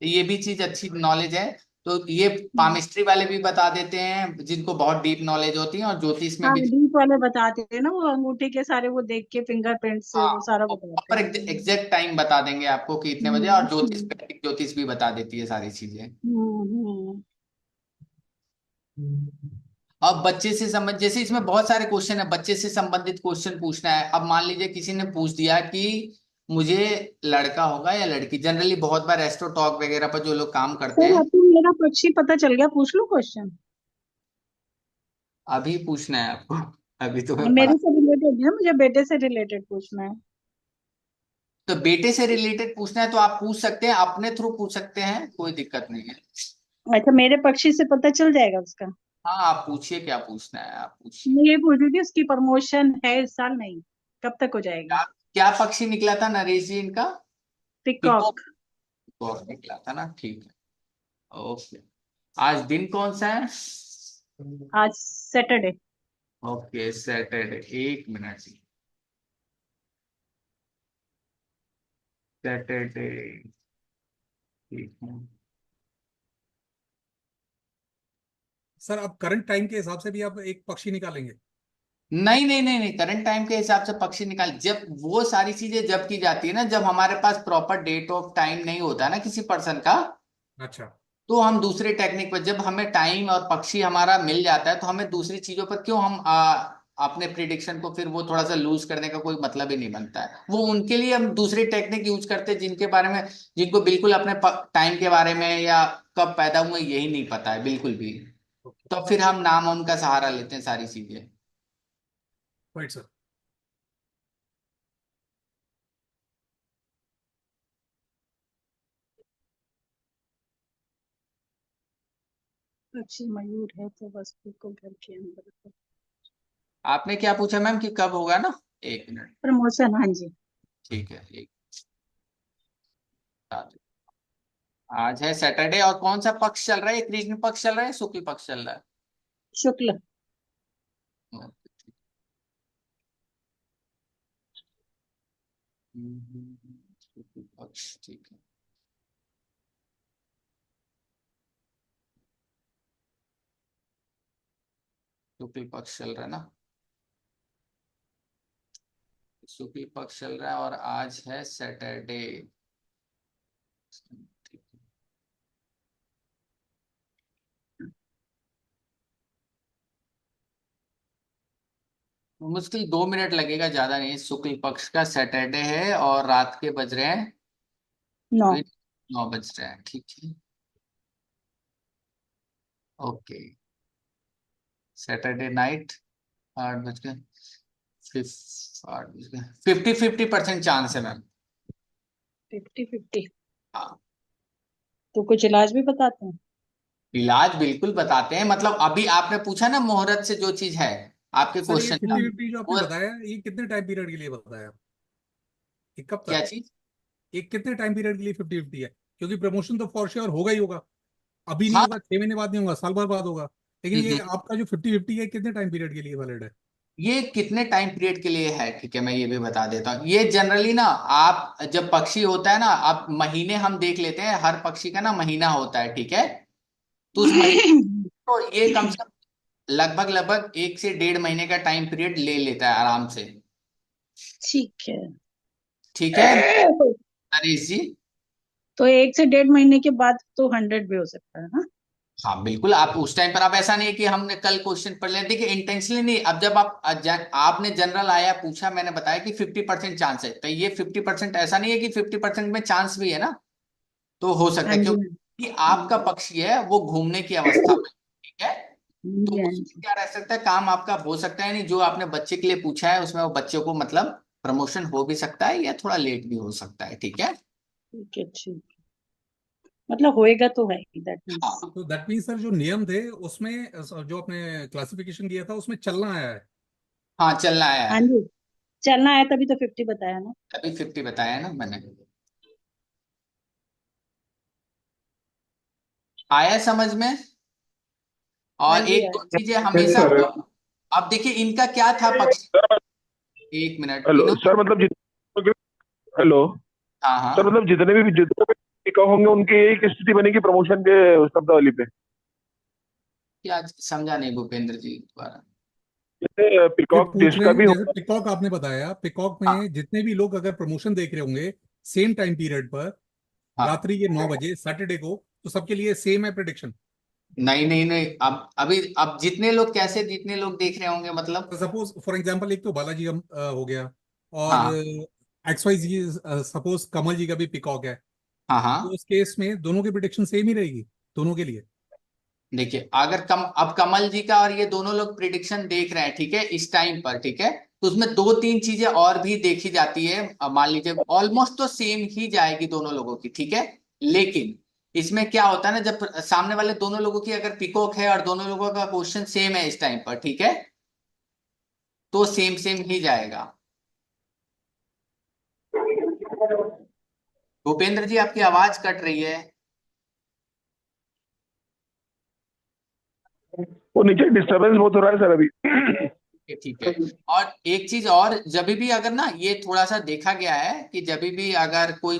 ये भी चीज अच्छी नॉलेज है। तो ये पामिस्ट्री वाले भी बता देते हैं जिनको बहुत डीप नॉलेज होती है, और ज्योतिष में हाँ, भी। डीप वाले बताते हैं ना, वो अंगूठे के सारे वो देख के फिंगरप्रिंट से हाँ, वो सारा और बताते प्रॉपर हैं। एग्जैक्ट टाइम बता देंगे आपको कि इतने बजे, और ज्योतिष हम्म। वैदिक ज्योतिष भी बता देती है सारी चीजें। हम्म। अब बच्चे से संबंध, जैसे इसमें बहुत सारे क्वेश्चन है, बच्चे से संबंधित क्वेश्चन पूछना है। अब मान लीजिए किसी ने पूछ दिया कि मुझे लड़का होगा या लड़की, जनरली बहुत बार एस्ट्रो टॉक वगैरह पर जो लोग काम करते सर, हैं। अब तो मेरा पक्षी पता चल गया, पूछ लो क्वेश्चन। अभी पूछना है आपको? अभी तो मैं पढ़ा। मेरे से रिलेटेड है, मुझे बेटे से रिलेटेड पूछना है। तो बेटे से रिलेटेड पूछना है तो आप पूछ सकते हैं, अपने थ्रू पूछ सकते हैं, कोई दिक्कत नहीं है। अच्छा, मेरे पक्षी से पता चल जाएगा उसका। हाँ आप पूछिए, क्या पूछना है आप पूछिए। मैं ये पूछ रही थी, उसकी प्रमोशन है इस साल, नहीं, कब तक हो जाएगी? क्या क्या पक्षी निकला था नरेश जी इनका? पिकॉक। पिकॉक। पिकॉक निकला था ना, ठीक है। ओके। आज दिन कौन सा है? आज सैटरडे। ओके सैटरडे, 1 मिनट जी। सैटरडे, ठीक है। सर अब करंट टाइम के हिसाब से भी आप एक पक्षी निकालेंगे? नहीं नहीं नहीं नहीं, करंट टाइम के हिसाब से पक्षी निकाल, जब वो सारी चीजें जब की जाती है ना, जब हमारे पास प्रॉपर डेट ऑफ टाइम नहीं होता ना किसी पर्सन का, अच्छा। तो हम दूसरे टेक्निक पर, जब हमें टाइम और पक्षी हमारा मिल जाता है तो हमें दूसरी चीजों पर क्यों हम अपने प्रिडिक्शन को फिर वो थोड़ा सा लूज करने का कोई मतलब ही नहीं बनता है। वो उनके लिए हम दूसरी टेक्निक यूज करते हैं जिनके बारे में, जिनको बिल्कुल अपने टाइम के बारे में या कब पैदा हुए यही नहीं पता है बिल्कुल भी। ओके। तो फिर हम नाम उनका सहारा लेते हैं सारी चीजें। Right sir. पक्षी मयूर है तो बस बिल्कुल घर के अंदर। आपने क्या पूछा मैम कि कब होगा ना? 1 मिनट। प्रमोशन, हाँ जी। ठीक है, एक, आज है सैटरडे, और कौन सा पक्ष चल रहा है? कृष्ण पक्ष चल रहा है, शुक्ल पक्ष चल रहा शुक्ल। है? शुक्ल पक्ष, ठीक है। शुक्ल पक्ष चल रहा है ना? शुक्ल पक्ष चल रहा है और आज है सैटरडे। मुश्किल 2 मिनट लगेगा, ज्यादा नहीं। शुक्ल पक्ष का सैटरडे है और रात के बज रहे हैं, 9। वही 9 बज रहे हैं, ठीक है। ओके, सैटरडे नाइट, 8 बज के 50-50% चांस है मैम। 50-50। हाँ, तो कुछ इलाज भी बताते हैं? इलाज बिल्कुल बताते हैं। मतलब अभी आपने पूछा ना मुहूर्त से जो चीज है, आपके सर ये क्वेश्चन का, 50-50 जो आपने वो बताया, ये कितने टाइम पीरियड के लिए बताया, ये कब क्या तक? चीज? ये कितने टाइम पीरियड के लिए 50-50 है? क्योंकि प्रमोशन तो फॉर श्योर होगा ही होगा, अभी नहीं हाँ होगा, 6 महीने बाद नहीं होगा, साल भर बाद होगा, लेकिन ये हम्म। आपका जो 50-50 है कितने टाइम पीरियड के लिए वैलिड है? ये कितने टाइम पीरियड के लिए है, ठीक है, मैं ये भी बता देता हूँ। ये जनरली ना, आप जब पक्षी होता है ना, आप महीने हम देख लेते हैं, हर पक्षी का ना महीना होता है, ठीक है। तो उस महीने, तो ये कम से कम लगभग लगभग 1 से 1.5 महीने का टाइम पीरियड ले लेता है आराम से। ठीक है। ठीक है नरेश जी। तो 1 से 1.5 महीने के बाद तो 100 भी हो सकता है ना? हाँ बिल्कुल, आप उस टाइम पर, आप ऐसा नहीं है कि हमने कल क्वेश्चन पढ़ लिया, देखिए इंटेंशनली नहीं। अब जब आप आपने जनरल आया पूछा, मैंने बताया कि 50% चांस है, तो ये 50% ऐसा नहीं है कि 50% में चांस भी है ना, तो हो सकता हाँ है, जी, क्योंकि आपका पक्षी है वो घूमने की अवस्था में, ठीक है। हाँ तो जी, हाँ उसमें जी। क्या रह सकता है, काम आपका हो सकता है नहीं, जो आपने बच्चे के लिए पूछा है उसमें वो बच्चे को मतलब प्रमोशन हो भी सकता है या थोड़ा लेट भी हो सकता है, ठीक है। ठीक है, ठीक। मतलब होएगा तो है, दैट मीन्स। हाँ तो दैट मीन सर जो नियम थे उसमें जो आपने क्लासिफिकेशन किया था उसमें चलना आया है। हाँ, चलना आया हाँ है। जी, चलना है तभी तो 50 बताया ना। अभी 50 बताया है ना मैंने। आया समझ में। हाँ और जी, एक हाँ दो जी। चीजें यस हमेशा, सर। अब देखिए इनका क्या था पक्ष, एक मिनट हेलो इन्होंने, सर, मतलब हेलो हाँ सर, हाँ, मतलब जितने भी टिका होंगे उनकी यही स्थिति बनेगी प्रमोशन के शब्दावली पे। क्या समझा नहीं भूपेंद्र जी दोबारा। जैसे ये पिकॉक पूछ रहे जिसका हैं भी जैसे होगा। पिकॉक आपने बताया, पिकॉक हाँ में जितने भी लोग अगर प्रमोशन देख रहे होंगे सेम टाइम पीरियड पर, हाँ, रात्रि के 9 बजे सैटरडे को, तो सबके लिए सेम है प्रिडिक्शन। नहीं नहीं नहीं, अब अभी, अब जितने लोग, कैसे जितने लोग देख रहे होंगे मतलब। सपोज फॉर एग्जांपल एक तो बालाजी का हो गया, और हाँ XYZ, सपोज कमल जी का भी पिकॉक है, हाँ तो हाँ, उस केस में दोनों की प्रिडिक्शन सेम ही रहेगी दोनों के लिए। देखिए अगर अब कमल जी का और ये दोनों लोग प्रिडिक्शन देख रहे हैं, ठीक है, इस टाइम पर, ठीक है, तो उसमें दो तीन चीजें और भी देखी जाती है। अब मान लीजिए ऑलमोस्ट तो सेम ही जाएगी दोनों लोगों की, ठीक है। लेकिन इसमें क्या होता है ना, जब सामने वाले दोनों लोगों की अगर पिकॉक है और दोनों लोगों का क्वेश्चन सेम है इस टाइम पर, ठीक है, तो सेम सेम ही जाएगा। भूपेंद्र जी आपकी आवाज कट रही है। वो नीचे डिस्टरबेंस बहुत हो रहा है सर अभी। ठीक है। और एक चीज और, जब भी अगर ना, ये थोड़ा सा देखा गया है कि जब भी अगर कोई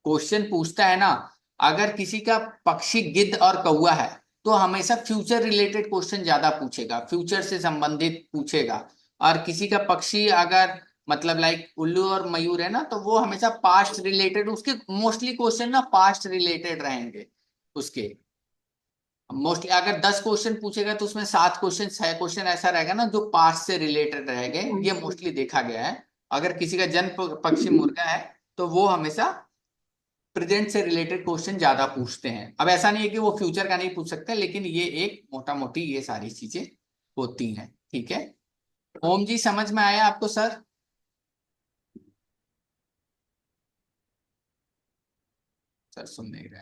क्वेश्चन पूछता है ना, अगर किसी का पक्षी गिद्ध और कौवा है, तो हमेशा फ्यूचर रिलेटेड क्वेश्चन ज्यादा पूछेगा, फ्यूचर से संबंधित पूछेगा। और किसी का पक्षी अगर मतलब लाइक उल्लू और मयूर है ना, तो वो हमेशा पास्ट रिलेटेड, उसके मोस्टली क्वेश्चन ना पास्ट रिलेटेड रहेंगे उसके। मोस्टली अगर 10 क्वेश्चन पूछेगा तो उसमें 7 क्वेश्चन, 6 क्वेश्चन ऐसा रहेगा ना जो पास्ट से रिलेटेड रहेंगे, ये मोस्टली देखा गया है। अगर किसी का जन्म पक्षी मुर्गा है, तो वो हमेशा प्रेजेंट से रिलेटेड क्वेश्चन ज्यादा पूछते हैं। अब ऐसा नहीं है कि वो फ्यूचर का नहीं पूछ सकते, लेकिन ये एक मोटा मोटी ये सारी चीजें होती हैं, ठीक है। ओम जी समझ में आया आपको सर? सर सुन नहीं रहे,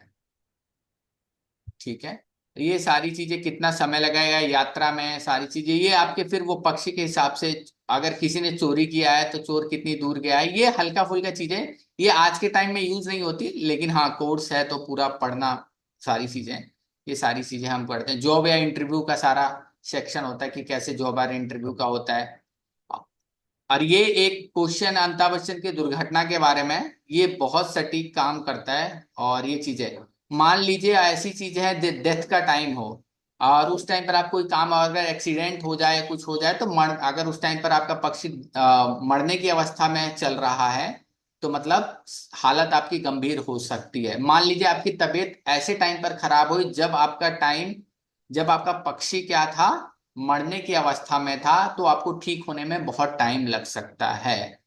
ठीक है। तो ये सारी चीजें, कितना समय लगेगा यात्रा में, सारी चीजें ये आपके फिर वो पक्षी के हिसाब से, अगर किसी ने चोरी किया है तो चोर कितनी दूर गया है, ये हल्का फुल्का चीजें, ये आज के टाइम में यूज नहीं होती, लेकिन हाँ कोर्स है तो पूरा पढ़ना, सारी चीजें, ये सारी चीजें हम पढ़ते हैं। जॉब या इंटरव्यू का सारा सेक्शन होता है कि कैसे जॉब और इंटरव्यू का होता है। और ये एक क्वेश्चन अमिताभ बच्चन की दुर्घटना के बारे में, ये बहुत सटीक काम करता है। और ये चीजें, मान लीजिए ऐसी चीजें हैं, डेथ का टाइम हो, और उस टाइम पर आप कोई काम, अगर एक्सीडेंट हो जाए, कुछ हो जाए, तो अगर उस टाइम पर आपका पक्षी मरने की अवस्था में चल रहा है, तो मतलब हालत आपकी गंभीर हो सकती है। मान लीजिए आपकी तबीयत ऐसे टाइम पर खराब हुई जब आपका पक्षी क्या था, मरने की अवस्था में था, तो आपको ठीक होने में बहुत टाइम लग सकता है,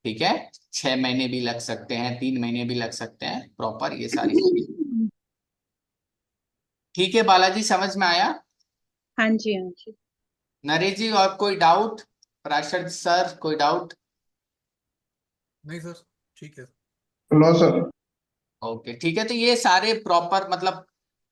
ठीक है। 6 महीने भी लग सकते हैं, 3 महीने भी लग सकते हैं, प्रॉपर ये सारी चीजें। ठीक है बालाजी, समझ में आया? हाँ जी, हाँ जी। नरेश जी और कोई डाउट? प्राशर सर कोई डाउट? नहीं सर, ठीक है। लो सर। ओके ठीक है, तो ये सारे प्रॉपर मतलब,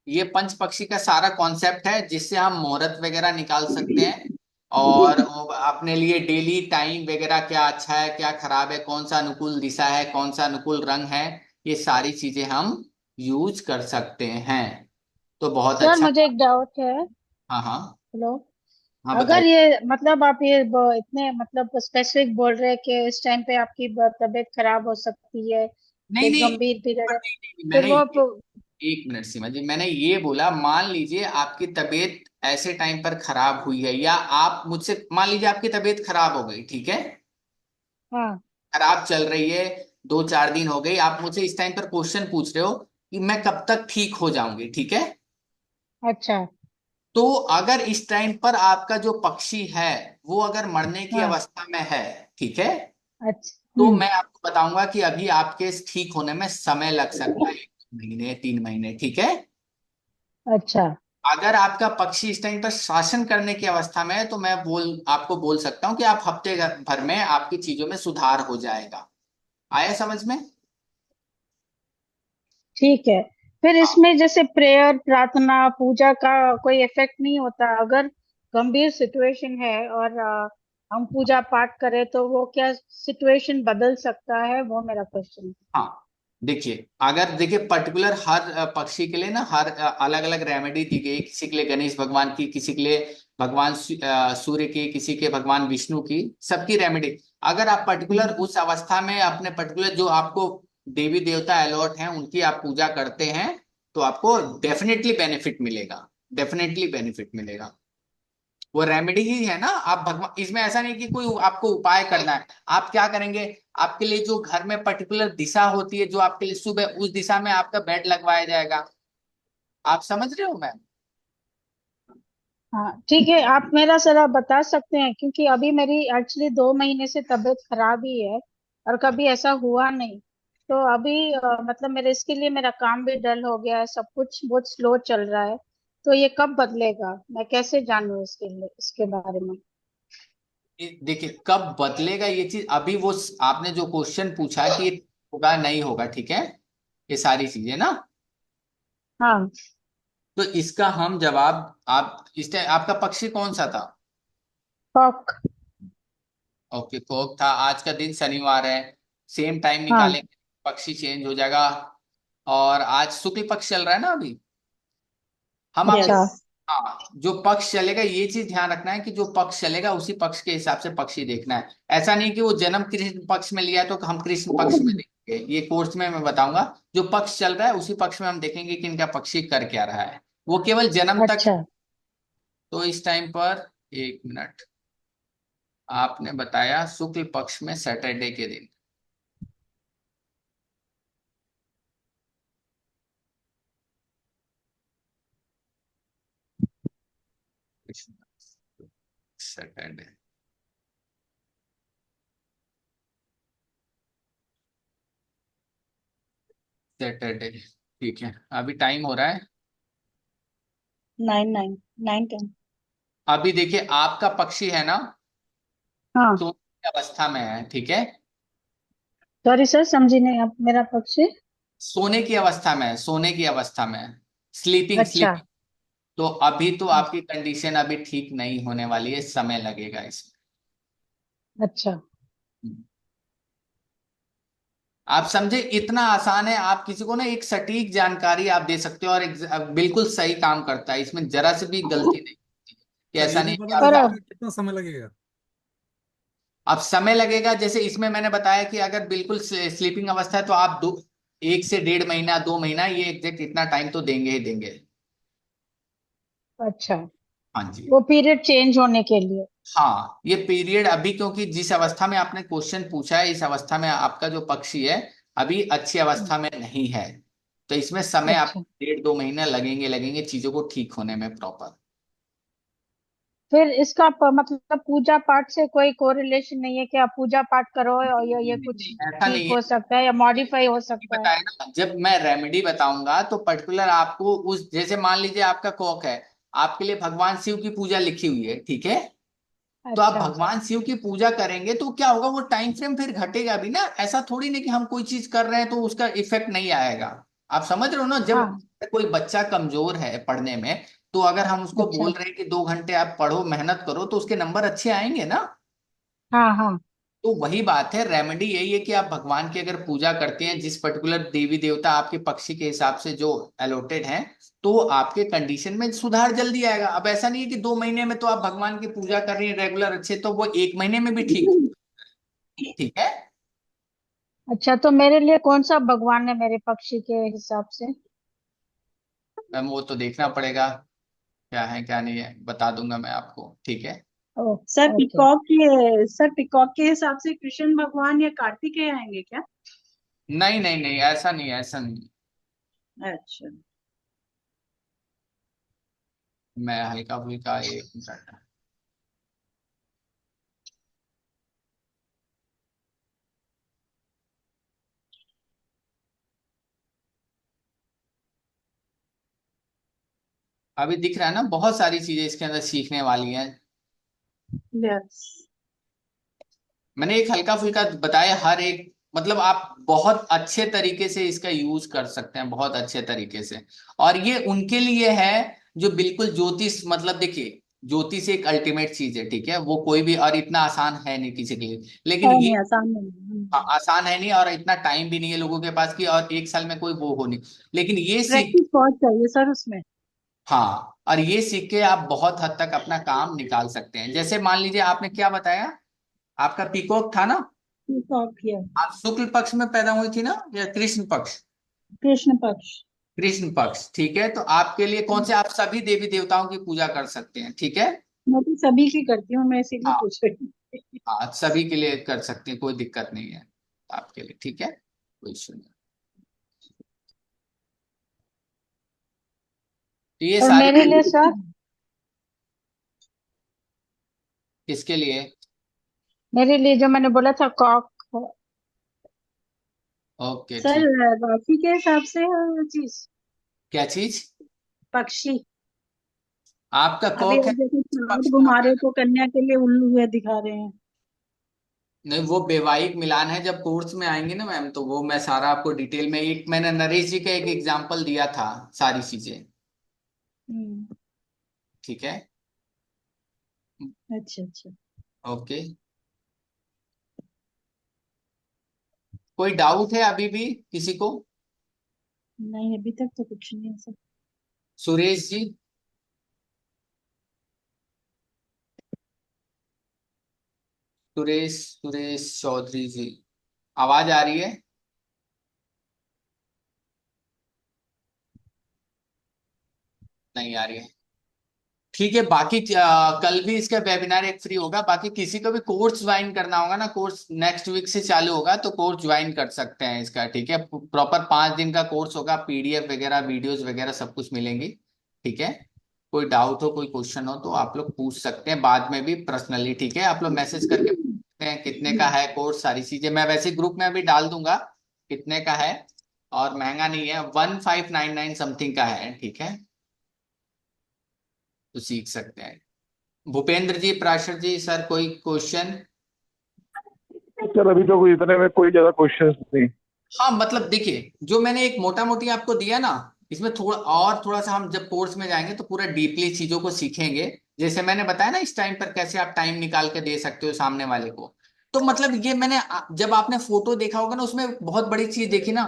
ये पंच पक्षी का सारा कॉन्सेप्ट है, जिससे हम मुहूर्त वगैरह निकाल सकते हैं। और वो अपने लिए डेली टाइम वगैरह, क्या अच्छा है क्या खराब है, कौन सा अनुकूल दिशा है, कौन सा अनुकूल रंग है, ये सारी चीजें हम यूज कर सकते हैं। तो बहुत सर अच्छा। मुझे एक डाउट है। हाँ हाँ। हेलो। हाँ अगर बताइए। ये मतलब आप ये इतने मतलब स्पेसिफिक बोल रहे हैं कि इस टाइम पे आपकी तबीयत खराब हो सकती है, नहीं एक नहीं, गंभीर पीरियड है, नहीं नहीं, फिर मैंने वो ये, एक मिनट सीमा जी, मैंने ये बोला मान लीजिए आपकी तबीयत ऐसे टाइम पर खराब हुई है, या आप मुझसे मान लीजिए आपकी तबीयत खराब हो गई, ठीक है, हाँ। खराब चल रही है, 2-4 दिन हो गई, आप मुझसे इस टाइम पर क्वेश्चन पूछ रहे हो कि मैं कब तक ठीक हो जाऊंगी, ठीक है। अच्छा। तो अगर इस टाइम पर आपका जो पक्षी है वो अगर मरने की हाँ। अवस्था में है, ठीक है, अच्छा। तो मैं आपको बताऊंगा कि अभी आपके ठीक होने में समय लग सकता है, 1 महीने 3 महीने, ठीक है। अच्छा। अगर आपका पक्षी इस टाइम पर शासन करने की अवस्था में है तो मैं आपको बोल सकता हूं कि आप हफ्ते भर में आपकी चीजों में सुधार हो जाएगा। आया समझ में? ठीक है। फिर हाँ इसमें जैसे प्रेयर, प्रार्थना, पूजा का कोई इफेक्ट नहीं होता अगर गंभीर सिचुएशन है और हम पूजा पाठ करें तो वो क्या सिचुएशन बदल सकता है, वो मेरा क्वेश्चन है। हाँ। देखिए, अगर देखिए पर्टिकुलर हर पक्षी के लिए ना हर अलग अलग रेमेडी दी गई, किसी के लिए गणेश भगवान की, किसी के लिए भगवान सूर्य की, किसी के भगवान विष्णु की, सबकी रेमेडी। अगर आप पर्टिकुलर उस अवस्था में अपने पर्टिकुलर जो आपको देवी देवता अलॉट हैं उनकी आप पूजा करते हैं तो आपको डेफिनेटली बेनिफिट मिलेगा, डेफिनेटली बेनिफिट मिलेगा। वो रेमेडी ही है ना, आप भगवान, इसमें ऐसा नहीं कि कोई आपको उपाय करना है। आप क्या करेंगे, आपके लिए जो घर में पर्टिकुलर दिशा होती है जो आपके लिए शुभ है, उस दिशा में आपका बेड लगवाया जाएगा। आप समझ रहे हो मैम? हाँ ठीक है, आप मेरा जरा बता सकते हैं क्योंकि अभी मेरी एक्चुअली 2 महीने से तबीयत खराब ही है और कभी ऐसा हुआ नहीं। तो अभी मतलब मेरे इसके लिए मेरा काम भी डल हो गया है, सब कुछ बहुत स्लो चल रहा है। तो ये कब बदलेगा, मैं कैसे जानूं इसके लिए, इसके बारे में। देखिए कब बदलेगा ये चीज, अभी वो आपने जो क्वेश्चन पूछा कि ये होगा नहीं होगा, ठीक है, ये सारी चीजें ना, हाँ। तो इसका हम जवाब, आप इस टाइम आपका पक्षी कौन सा था? कॉक। ओके, कोक था। आज का दिन शनिवार है, सेम टाइम हाँ। निकालेंगे, पक्षी चेंज हो जाएगा। और आज शुक्ल पक्ष चल रहा है ना अभी, हम आपको, अच्छा। हाँ जो पक्ष चलेगा ये चीज ध्यान रखना है कि जो पक्ष चलेगा उसी पक्ष के हिसाब से पक्षी देखना है। ऐसा नहीं कि वो जन्म कृष्ण पक्ष में लिया है तो हम कृष्ण पक्ष में देखेंगे, ये कोर्स में मैं बताऊंगा। जो पक्ष चल रहा है उसी पक्ष में हम देखेंगे कि इनका पक्षी कर क्या रहा है, वो केवल जन्म तक। अच्छा। तो इस टाइम पर, 1 मिनट, आपने बताया शुक्ल पक्ष में सैटरडे के दिन, सैटरडे, सैटरडे, ठीक है, अभी टाइम हो रहा है। 9 9 9 10। अभी देखिए आपका पक्षी है ना, हाँ। सोने की अवस्था में है, ठीक है, सॉरी सर, समझी नहीं आप, मेरा पक्ष है। सोने की अवस्था में है, सोने की अवस्था में है, स्लीपिंग अच्छा। स्लीपिंग। तो अभी तो आपकी कंडीशन अभी ठीक नहीं होने वाली है, समय लगेगा अच्छा। इसमें। आप समझे, इतना आसान है, आप किसी को ना एक सटीक जानकारी आप दे सकते हो और बिल्कुल सही काम करता है, इसमें जरा से भी गलती नहीं कि सर ऐसा ये नहीं भी कि बता आप पर दीजिएगा कितना समय लगेगा। अब समय लगेगा, जैसे इसमें मैंने बताया कि अगर बिल्कुल स्लीपिंग अवस्था है तो आप 1 से 1.5 महीना 2 महीना, ये एग्जैक्ट इतना टाइम तो देंगे ही देंगे। अच्छा, हाँ जी। वो पीरियड चेंज होने के लिए। हाँ ये पीरियड अभी, क्योंकि जिस अवस्था में आपने क्वेश्चन पूछा है इस अवस्था में आपका जो पक्षी है अभी अच्छी अवस्था में नहीं है, तो इसमें समय आप अच्छा। 1.5-2 महीने लगेंगे, लगेंगे चीजों को ठीक होने में प्रॉपर। फिर इसका मतलब पूजा पाठ से कोई कोरिलेशन नहीं है कि आप पूजा पाठ करो और ये कुछ ऐसा ठीक नहीं है, हो सकता है या मॉडिफाई हो सकता है। बताया ना, जब मैं रेमेडी बताऊंगा तो पर्टिकुलर आपको उस, जैसे मान लीजिए आपका कॉक है, आपके लिए भगवान शिव की पूजा लिखी हुई है, ठीक है, तो आप अच्छा। भगवान शिव की पूजा करेंगे तो क्या होगा, वो टाइम फ्रेम फिर घटेगा भी ना, ऐसा थोड़ी नहीं कि हम कोई चीज कर रहे हैं तो उसका इफेक्ट नहीं आएगा। आप समझ रहे हो ना, जब हाँ। कोई बच्चा कमजोर है पढ़ने में तो अगर हम उसको अच्छा। बोल रहे हैं कि 2 घंटे आप पढ़ो मेहनत करो तो उसके नंबर अच्छे आएंगे ना। हाँ हाँ। तो वही बात है, रेमेडी यही है कि आप भगवान की अगर पूजा करते हैं, जिस पर्टिकुलर देवी देवता आपके पक्षी के हिसाब से जो अलॉटेड हैं, तो आपके कंडीशन में सुधार जल्दी आएगा। अब ऐसा नहीं है कि 2 महीने में तो आप भगवान की पूजा कर रही हैं रेगुलर अच्छे, तो वो 1 महीने में भी ठीक, ठीक है। अच्छा, तो मेरे लिए कौन सा भगवान है मेरे पक्षी के हिसाब से? मैम वो तो देखना पड़ेगा, क्या है क्या नहीं है बता दूंगा मैं आपको, ठीक है। ओ, सर ओके। पिकॉक के हिसाब से कृष्ण भगवान या कार्तिकेय आएंगे क्या? नहीं नहीं नहीं, ऐसा नहीं, ऐसा नहीं। अच्छा। मैं हल्का फुल्का एक मिनट। अभी दिख रहा है ना, बहुत सारी चीजें इसके अंदर सीखने वाली हैं। यस। मैंने एक हल्का फुल्का बताया, हर एक मतलब आप बहुत अच्छे तरीके से इसका यूज कर सकते हैं, बहुत अच्छे तरीके से। और ये उनके लिए है जो बिल्कुल ज्योतिष, मतलब देखिए ज्योतिष एक अल्टीमेट चीज है, ठीक है, वो कोई भी, और इतना आसान है नहीं किसी के लिए, लेकिन है ये नहीं, आसान नहीं। आसान है नहीं, और इतना टाइम भी नहीं है लोगों के पास कि और एक साल में कोई वो हो नहीं, लेकिन ये सीख, प्रैक्टिस बहुत चाहिए सर उसमें। हाँ, और ये सीख के आप बहुत हद तक अपना काम निकाल सकते हैं। जैसे मान लीजिए आपने क्या बताया, आपका पीकॉक था ना, पिकॉक या आप शुक्ल पक्ष में पैदा हुई थी ना, या कृष्ण पक्ष? कृष्ण पक्ष। कृष्ण पक्ष, ठीक है। तो आपके लिए कौन से, आप सभी देवी देवताओं की पूजा कर सकते हैं, ठीक है। मैं तो सभी की करती हूँ, मैं इसीलिए हाँ पूछ रही हूँ। हाँ, सभी के लिए कर सकते हैं, कोई दिक्कत नहीं है आपके लिए, ठीक है, कोई इश्यू नहीं। तो ये और सारी, मेरे लिए सर, किसके लिए? मेरे लिए जो मैंने बोला था कॉक। ओके सर ठीक। राशि के हिसाब से है वो चीज। क्या चीज? पक्षी। आपका अभी कॉक है, आप जैसे किस चांद पक्ष में आप घुमा रहे पैदा? हो तो कन्या के लिए उल्लू हुए दिखा रहे हैं। नहीं, वो वैवाहिक मिलान है, जब कोर्स में आएंगे ना मैम, तो वो मैं सारा आपको डिटेल में, एक मैंने नरेश जी का एक एग्जांपल दिया था, सारी चीजें, हम्म। ठीक है। अच्छा अच्छा। ओके, कोई डाउट है अभी भी किसी को? नहीं, अभी तक तो कुछ नहीं है सर। सुरेश जी, सुरेश सुरेश चौधरी जी, आवाज आ रही है? नहीं आ रही है, ठीक है। बाकी कल भी इसका वेबिनार एक फ्री होगा, बाकी किसी को भी कोर्स ज्वाइन करना होगा ना, कोर्स नेक्स्ट वीक से चालू होगा, तो कोर्स ज्वाइन कर सकते हैं इसका, ठीक है। प्रॉपर 5 दिन का कोर्स होगा, पीडीएफ वगैरह वीडियोस वगैरह सब कुछ मिलेंगी, ठीक है। कोई डाउट हो, कोई क्वेश्चन हो, तो आप लोग पूछ सकते हैं बाद में भी पर्सनली, ठीक है। आप लोग मैसेज करके पूछ सकते हैं कितने का है कोर्स, सारी चीजें मैं वैसे ग्रुप में अभी डाल दूंगा कितने का है, और महंगा नहीं है, 1599 समथिंग का है, ठीक है, तो सीख सकते हैं। भूपेंद्र जी, प्राशर जी, सर कोई क्वेश्चन? सर अभी तो कोई इतने में कोई ज्यादा क्वेश्चंस नहीं। हाँ मतलब देखिए, जो मैंने एक मोटा मोटी आपको दिया ना, इसमें थोड़ा और थोड़ा सा हम जब कोर्स में जाएंगे तो पूरा डीपली चीजों को सीखेंगे। जैसे मैंने बताया ना, इस टाइम पर कैसे आप टाइम निकाल के दे सकते हो सामने वाले को, तो मतलब ये मैंने जब आपने फोटो देखा होगा ना, उसमें बहुत बड़ी चीज देखी ना,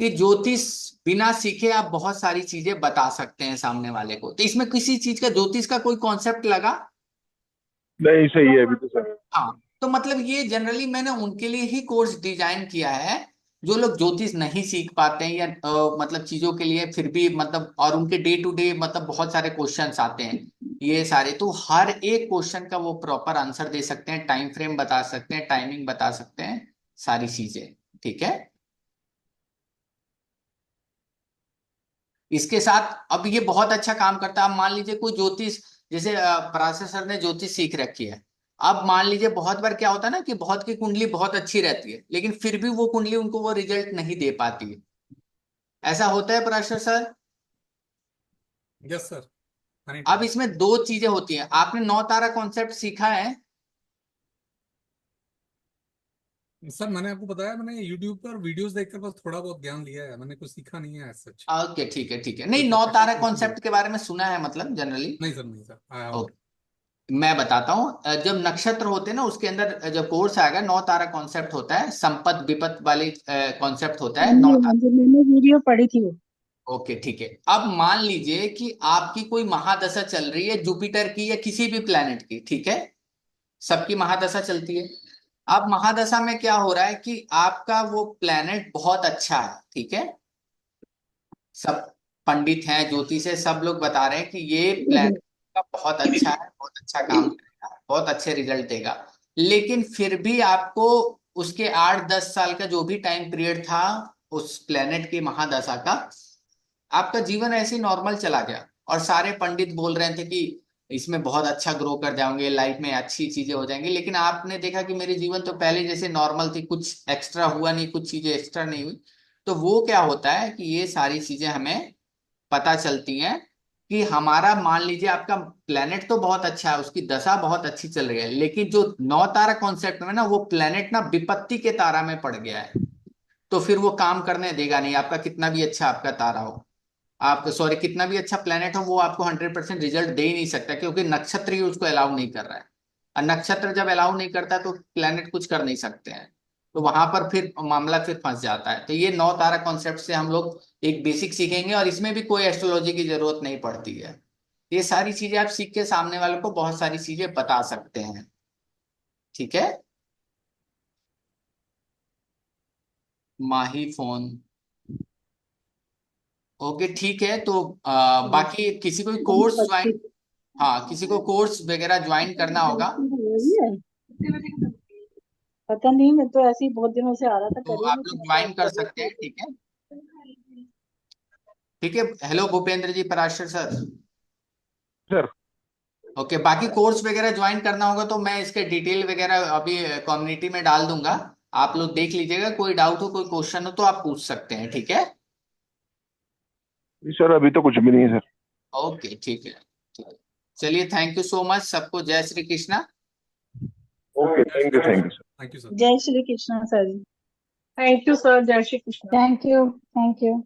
कि ज्योतिष बिना सीखे आप बहुत सारी चीजें बता सकते हैं सामने वाले को, तो इसमें किसी चीज का ज्योतिष का कोई कॉन्सेप्ट लगा? नहीं सही है अभी तो सर। हाँ, तो मतलब ये जनरली मैंने उनके लिए ही कोर्स डिजाइन किया है, जो लोग ज्योतिष नहीं सीख पाते हैं, या मतलब चीजों के लिए फिर भी मतलब, और उनके डे टू डे मतलब बहुत सारे क्वेश्चंस आते हैं, ये सारे, तो हर एक क्वेश्चन का वो प्रॉपर आंसर दे सकते हैं, टाइम फ्रेम बता सकते हैं, टाइमिंग बता सकते हैं, सारी चीजें, ठीक है। इसके साथ अब ये बहुत अच्छा काम करता है। अब मान लीजिए कोई ज्योतिष, जैसे पराशर सर ने ज्योतिष सीख रखी है, अब मान लीजिए बहुत बार क्या होता है ना, कि बहुत की कुंडली बहुत अच्छी रहती है, लेकिन फिर भी वो कुंडली उनको वो रिजल्ट नहीं दे पाती है, ऐसा होता है Parashar sir? Yes sir, Honey अब टाइम। इसमें दो चीजें होती हैं, आपने 9 तारा कॉन्सेप्ट सीखा है? सर मैंने आपको बताया, मैंने यूट्यूब पर वीडियोस देखकर बस थोड़ा बहुत ज्ञान लिया है, मैंने कुछ सीखा नहीं है सच। ओके ठीक है ठीक है, कोई नहीं, 9 तारा प्रैक्टिकल इसलिए। कॉन्सेप्ट के बारे में सुना है मतलब जनरली? नहीं सर, नहीं सर, आया ओके, होगा। मैं बताता हूँ, जब नक्षत्र होते हैं ना उसके अंदर जब कोर्स आएगा 9 तारा कॉन्सेप्ट होता है, संपत विपत वाली कॉन्सेप्ट होता हाँ है 9 जी, तारा। हाँ जी, मैंने वीडियो पढ़ी थी वो। ओके ठीक है। अब मान लीजिए कि आपकी कोई महादशा चल रही है जुपिटर की या किसी भी प्लेनेट की, ठीक है, सबकी महादशा चलती है। अब महादशा में क्या हो रहा है कि आपका वो प्लेनेट बहुत अच्छा है, ठीक है, सब पंडित हैं, ज्योतिष है, सब लोग बता रहे हैं कि ये प्लेनेट का बहुत अच्छा है, बहुत अच्छा काम करेगा, बहुत अच्छे रिजल्ट देगा। लेकिन फिर भी आपको उसके 8-10 साल का जो भी टाइम पीरियड था उस प्लेनेट की महादशा का, आपका जीवन ऐसे ही नॉर्मल चला गया और सारे पंडित बोल रहे थे कि इसमें बहुत अच्छा ग्रो कर जाओगे, लाइफ में अच्छी चीजें हो जाएंगी, लेकिन आपने देखा कि मेरे जीवन तो पहले जैसे नॉर्मल थी, कुछ एक्स्ट्रा हुआ नहीं, कुछ चीजें एक्स्ट्रा नहीं हुई। तो वो क्या होता है कि ये सारी चीजें हमें पता चलती हैं कि हमारा, मान लीजिए आपका प्लेनेट तो बहुत अच्छा है, उसकी दशा बहुत अच्छी चल रही है, लेकिन जो 9 तारा कॉन्सेप्ट में ना वो प्लेनेट ना विपत्ति के तारा में पड़ गया है, तो फिर वो काम करने देगा नहीं, आपका कितना भी अच्छा आपका तारा हो, आप सॉरी कितना भी अच्छा प्लेनेट हो, वो आपको 100% रिजल्ट दे ही नहीं सकता, क्योंकि नक्षत्र ही उसको अलाउ नहीं कर रहा है। और नक्षत्र जब अलाउ नहीं करता तो प्लेनेट कुछ कर नहीं सकते हैं, तो वहां पर फिर मामला फिर फंस जाता है। तो ये 9 तारा कॉन्सेप्ट से हम लोग एक बेसिक सीखेंगे और इसमें भी कोई एस्ट्रोलॉजी की जरूरत नहीं पड़ती है। ये सारी चीजें आप सीख के सामने वाले को बहुत सारी चीजें बता सकते हैं, ठीक है। माही फोन, ओके ठीक है। तो बाकी किसी को कोर्स ज्वाइन, हाँ किसी को कोर्स वगैरह ज्वाइन करना होगा वही है, पता नहीं, मैं तो ऐसे ही बहुत दिनों से आ रहा था, तो कर ही आप नहीं थी, लोग मतलब ज्वाइन कर तबीयत सकते हैं, ठीक ठीक है। ठीक है, हेलो भूपेंद्र जी, पराशर सर। सर। ओके, बाकी कोर्स वगैरह ज्वाइन करना होगा तो मैं इसके डिटेल वगैरह अभी कम्युनिटी में डाल दूंगा, आप लोग देख लीजिएगा, कोई डाउट हो कोई क्वेश्चन हो तो आप पूछ सकते हैं, ठीक है। सर अभी तो कुछ भी नहीं है सर। ओके ठीक है, ठीक है। चलिए, थैंक यू सो मच सबको, जय Shri Krishna. Okay, thank you sir. Thank you sir. जय Shri Krishna sir ji. Thank you sir, जय Shri Krishna. Thank you, thank you.